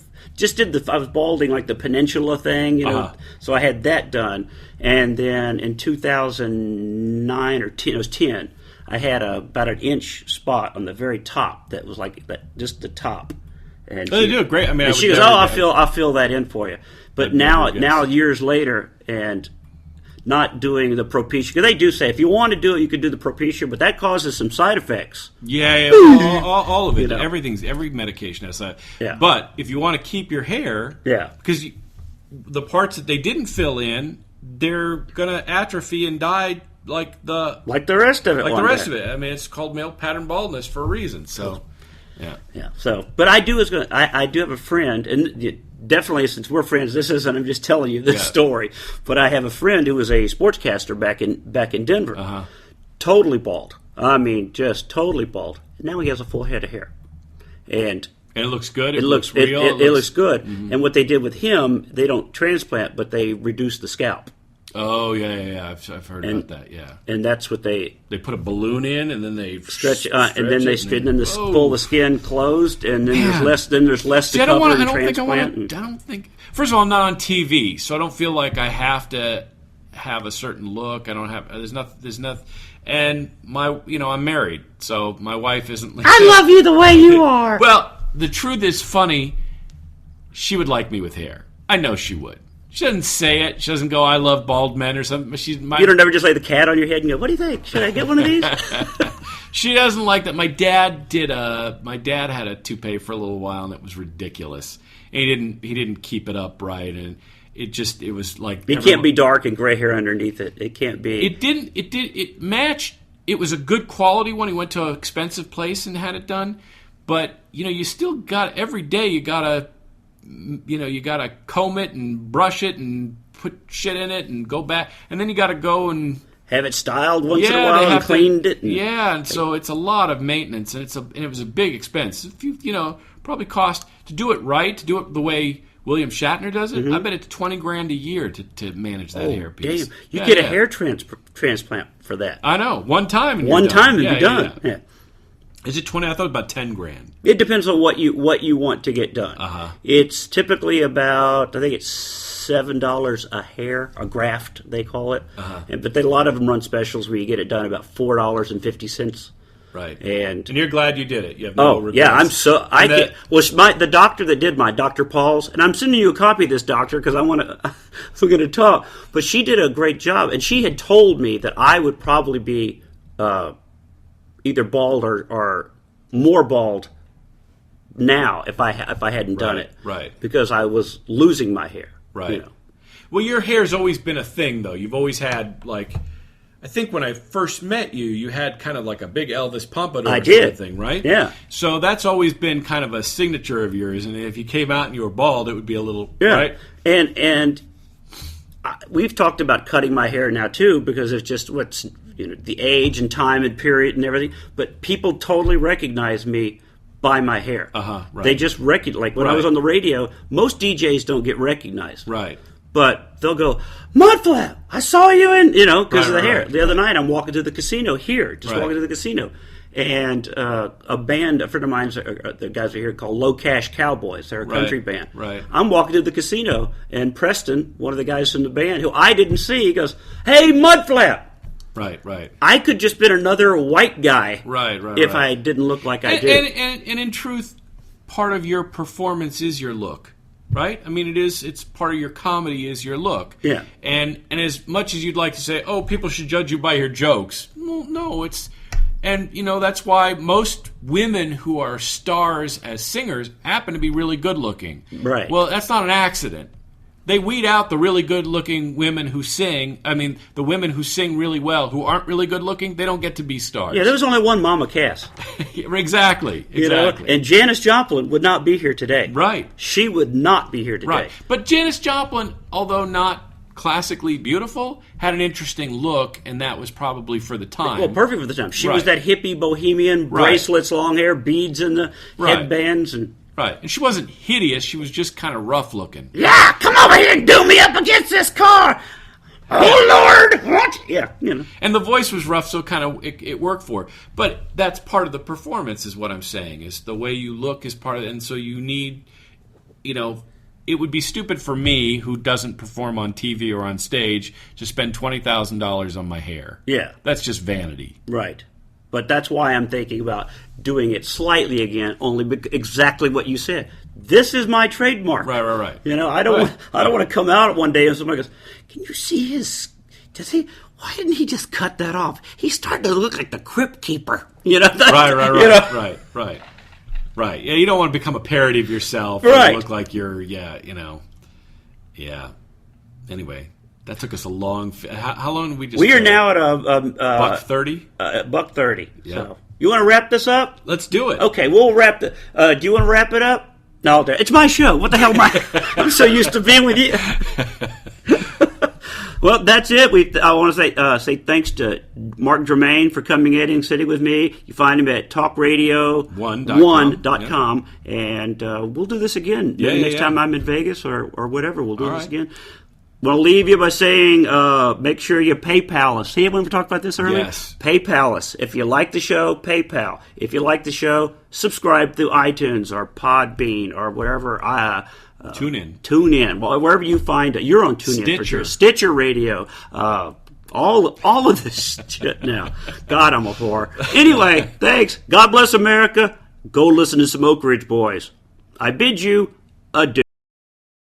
I was balding like the peninsula thing, you know. So I had that done, and then in 2009 or 10, it was 10. I had about an inch spot on the very top that was like that, just the top. And they do great. I mean, and she goes, I'll fill that in for you. But now years later, and not doing the Propecia, because they do say if you want to do it, you could do the Propecia, but that causes some side effects. Yeah, all of it. You know? Every medication has that. Yeah. But if you want to keep your hair, because the parts that they didn't fill in, they're gonna atrophy and die. Like the rest of it. Like the rest of it. I mean, it's called male pattern baldness for a reason. So, yeah. So, but I do have a friend, and definitely since we're friends, this isn't. I'm just telling you this story. But I have a friend who was a sportscaster back in Denver, totally bald. I mean, just totally bald. Now he has a full head of hair, and it looks good. It looks real. It looks good. Mm-hmm. And what they did with him, they don't transplant, but they reduce the scalp. Oh yeah. I've heard about that. Yeah, and that's what they put a balloon in, and then they stretch and then they pull the skin closed, and then there's less to cover and transplant. I don't think. First of all, I'm not on TV, so I don't feel like I have to have a certain look. I don't have. There's nothing. And I'm married, so my wife isn't. Like, I love you the way you are. Well, the truth is funny. She would like me with hair. I know she would. She doesn't say it. She doesn't go, "I love bald men" or something. You don't ever just lay the cat on your head and go, "What do you think? Should I get one of these?" She doesn't like that. My dad had a toupee for a little while, and it was ridiculous. And he didn't keep it up right, and it was like it can't be dark and gray hair underneath it. It can't be. It matched. It was a good quality one. He went to an expensive place and had it done, but you still got every day. You gotta comb it and brush it and put shit in it and go back, and then you got to go and have it styled once in a while and cleaned it. And so it's a lot of maintenance, and it was a big expense. If probably cost to do it right, to do it the way William Shatner does it. Mm-hmm. I bet it's $20,000 a year to manage that hairpiece. Damn. You get a hair transplant for that. I know. One time and you're done. Yeah. Is it 20? I thought about $10,000. It depends on what you want to get done. It's typically about, I think it's $7 a hair, a graft they call it. But a lot of them run specials where you get it done about $4.50. Right. And you're glad you did it. You have no regrets. Yeah, I'm so the doctor that did mine, Dr. Paul's, and I'm sending you a copy of this doctor because we're going to talk. But she did a great job, and she had told me that I would probably be either bald or more bald now if I hadn't done it. Right. Because I was losing my hair. Right. Well, your hair's always been a thing, though. You've always had, I think when I first met you, you had kind of like a big Elvis pompadour sort of thing, right? Yeah. So that's always been kind of a signature of yours, and if you came out and you were bald, it would be a little, right? And we've talked about cutting my hair now, too, because it's just the age and time and period and everything. But people totally recognize me by my hair. Right. They just recognize. Like when I was on the radio, most DJs don't get recognized. Right. But they'll go, "Mudflap, I saw you in," because of the hair. The other night, I'm walking to the casino here, walking to the casino. And a friend of mine's, the guys are here, called Low Cash Cowboys. They're a country band. Right. I'm walking to the casino, and Preston, one of the guys from the band, who I didn't see, he goes, "Hey, Mudflap." Right. I could just been another white guy. Right. If I didn't look like I did. And in truth, part of your performance is your look. Right? I mean, it's part of your comedy is your look. Yeah. And as much as you'd like to say, "Oh, people should judge you by your jokes," well, no, And, that's why most women who are stars as singers happen to be really good looking. Right. Well, that's not an accident. They weed out the really good-looking women who sing. I mean, the women who sing really well, who aren't really good-looking, they don't get to be stars. Yeah, there was only one Mama Cass. Exactly. And Janis Joplin would not be here today. Right. She would not be here today. Right. But Janis Joplin, although not classically beautiful, had an interesting look, and that was probably for the time. Well, perfect for the time. She was that hippie bohemian, bracelets, long hair, beads in the headbands, and... Right. And she wasn't hideous. She was just kind of rough looking. Yeah, come over here and do me up against this car. Oh, Lord. What? Yeah, And the voice was rough, so kind of it worked for her. But that's part of the performance is what I'm saying, is the way you look is part of it. And so you need, it would be stupid for me, who doesn't perform on TV or on stage, to spend $20,000 on my hair. Yeah. That's just vanity. Right. But that's why I'm thinking about doing it slightly again, only exactly what you said. This is my trademark. Right. I don't want to come out one day and somebody goes, "Can you see his? Why didn't he just cut that off? He's starting to look like the crypt keeper." Right. Right. Yeah, you don't want to become a parody of yourself. Right. And look like you're. Yeah. Anyway. That took us a long... How long did we just... We are now at a... $1.30? $1.30. Yeah. So, you want to wrap this up? Let's do it. Okay, we'll wrap the... do you want to wrap it up? No, it's my show. What the hell am I... I'm so used to being with you. Well, that's it. I want to say thanks to Mark Germain for coming in and sitting with me. You find him at talkradio1.com. And we'll do this again. Next time I'm in Vegas or whatever, we'll do this again. We'll leave you by saying, make sure you PayPal us. See, when we talked about this earlier? Yes. PayPal us. If you like the show, PayPal. If you like the show, subscribe through iTunes or Podbean or whatever. Tune in. Well, wherever you find it. You're on TuneIn for sure. Stitcher Radio. All of this shit now. God, I'm a whore. Anyway, thanks. God bless America. Go listen to some Oak Ridge Boys. I bid you adieu.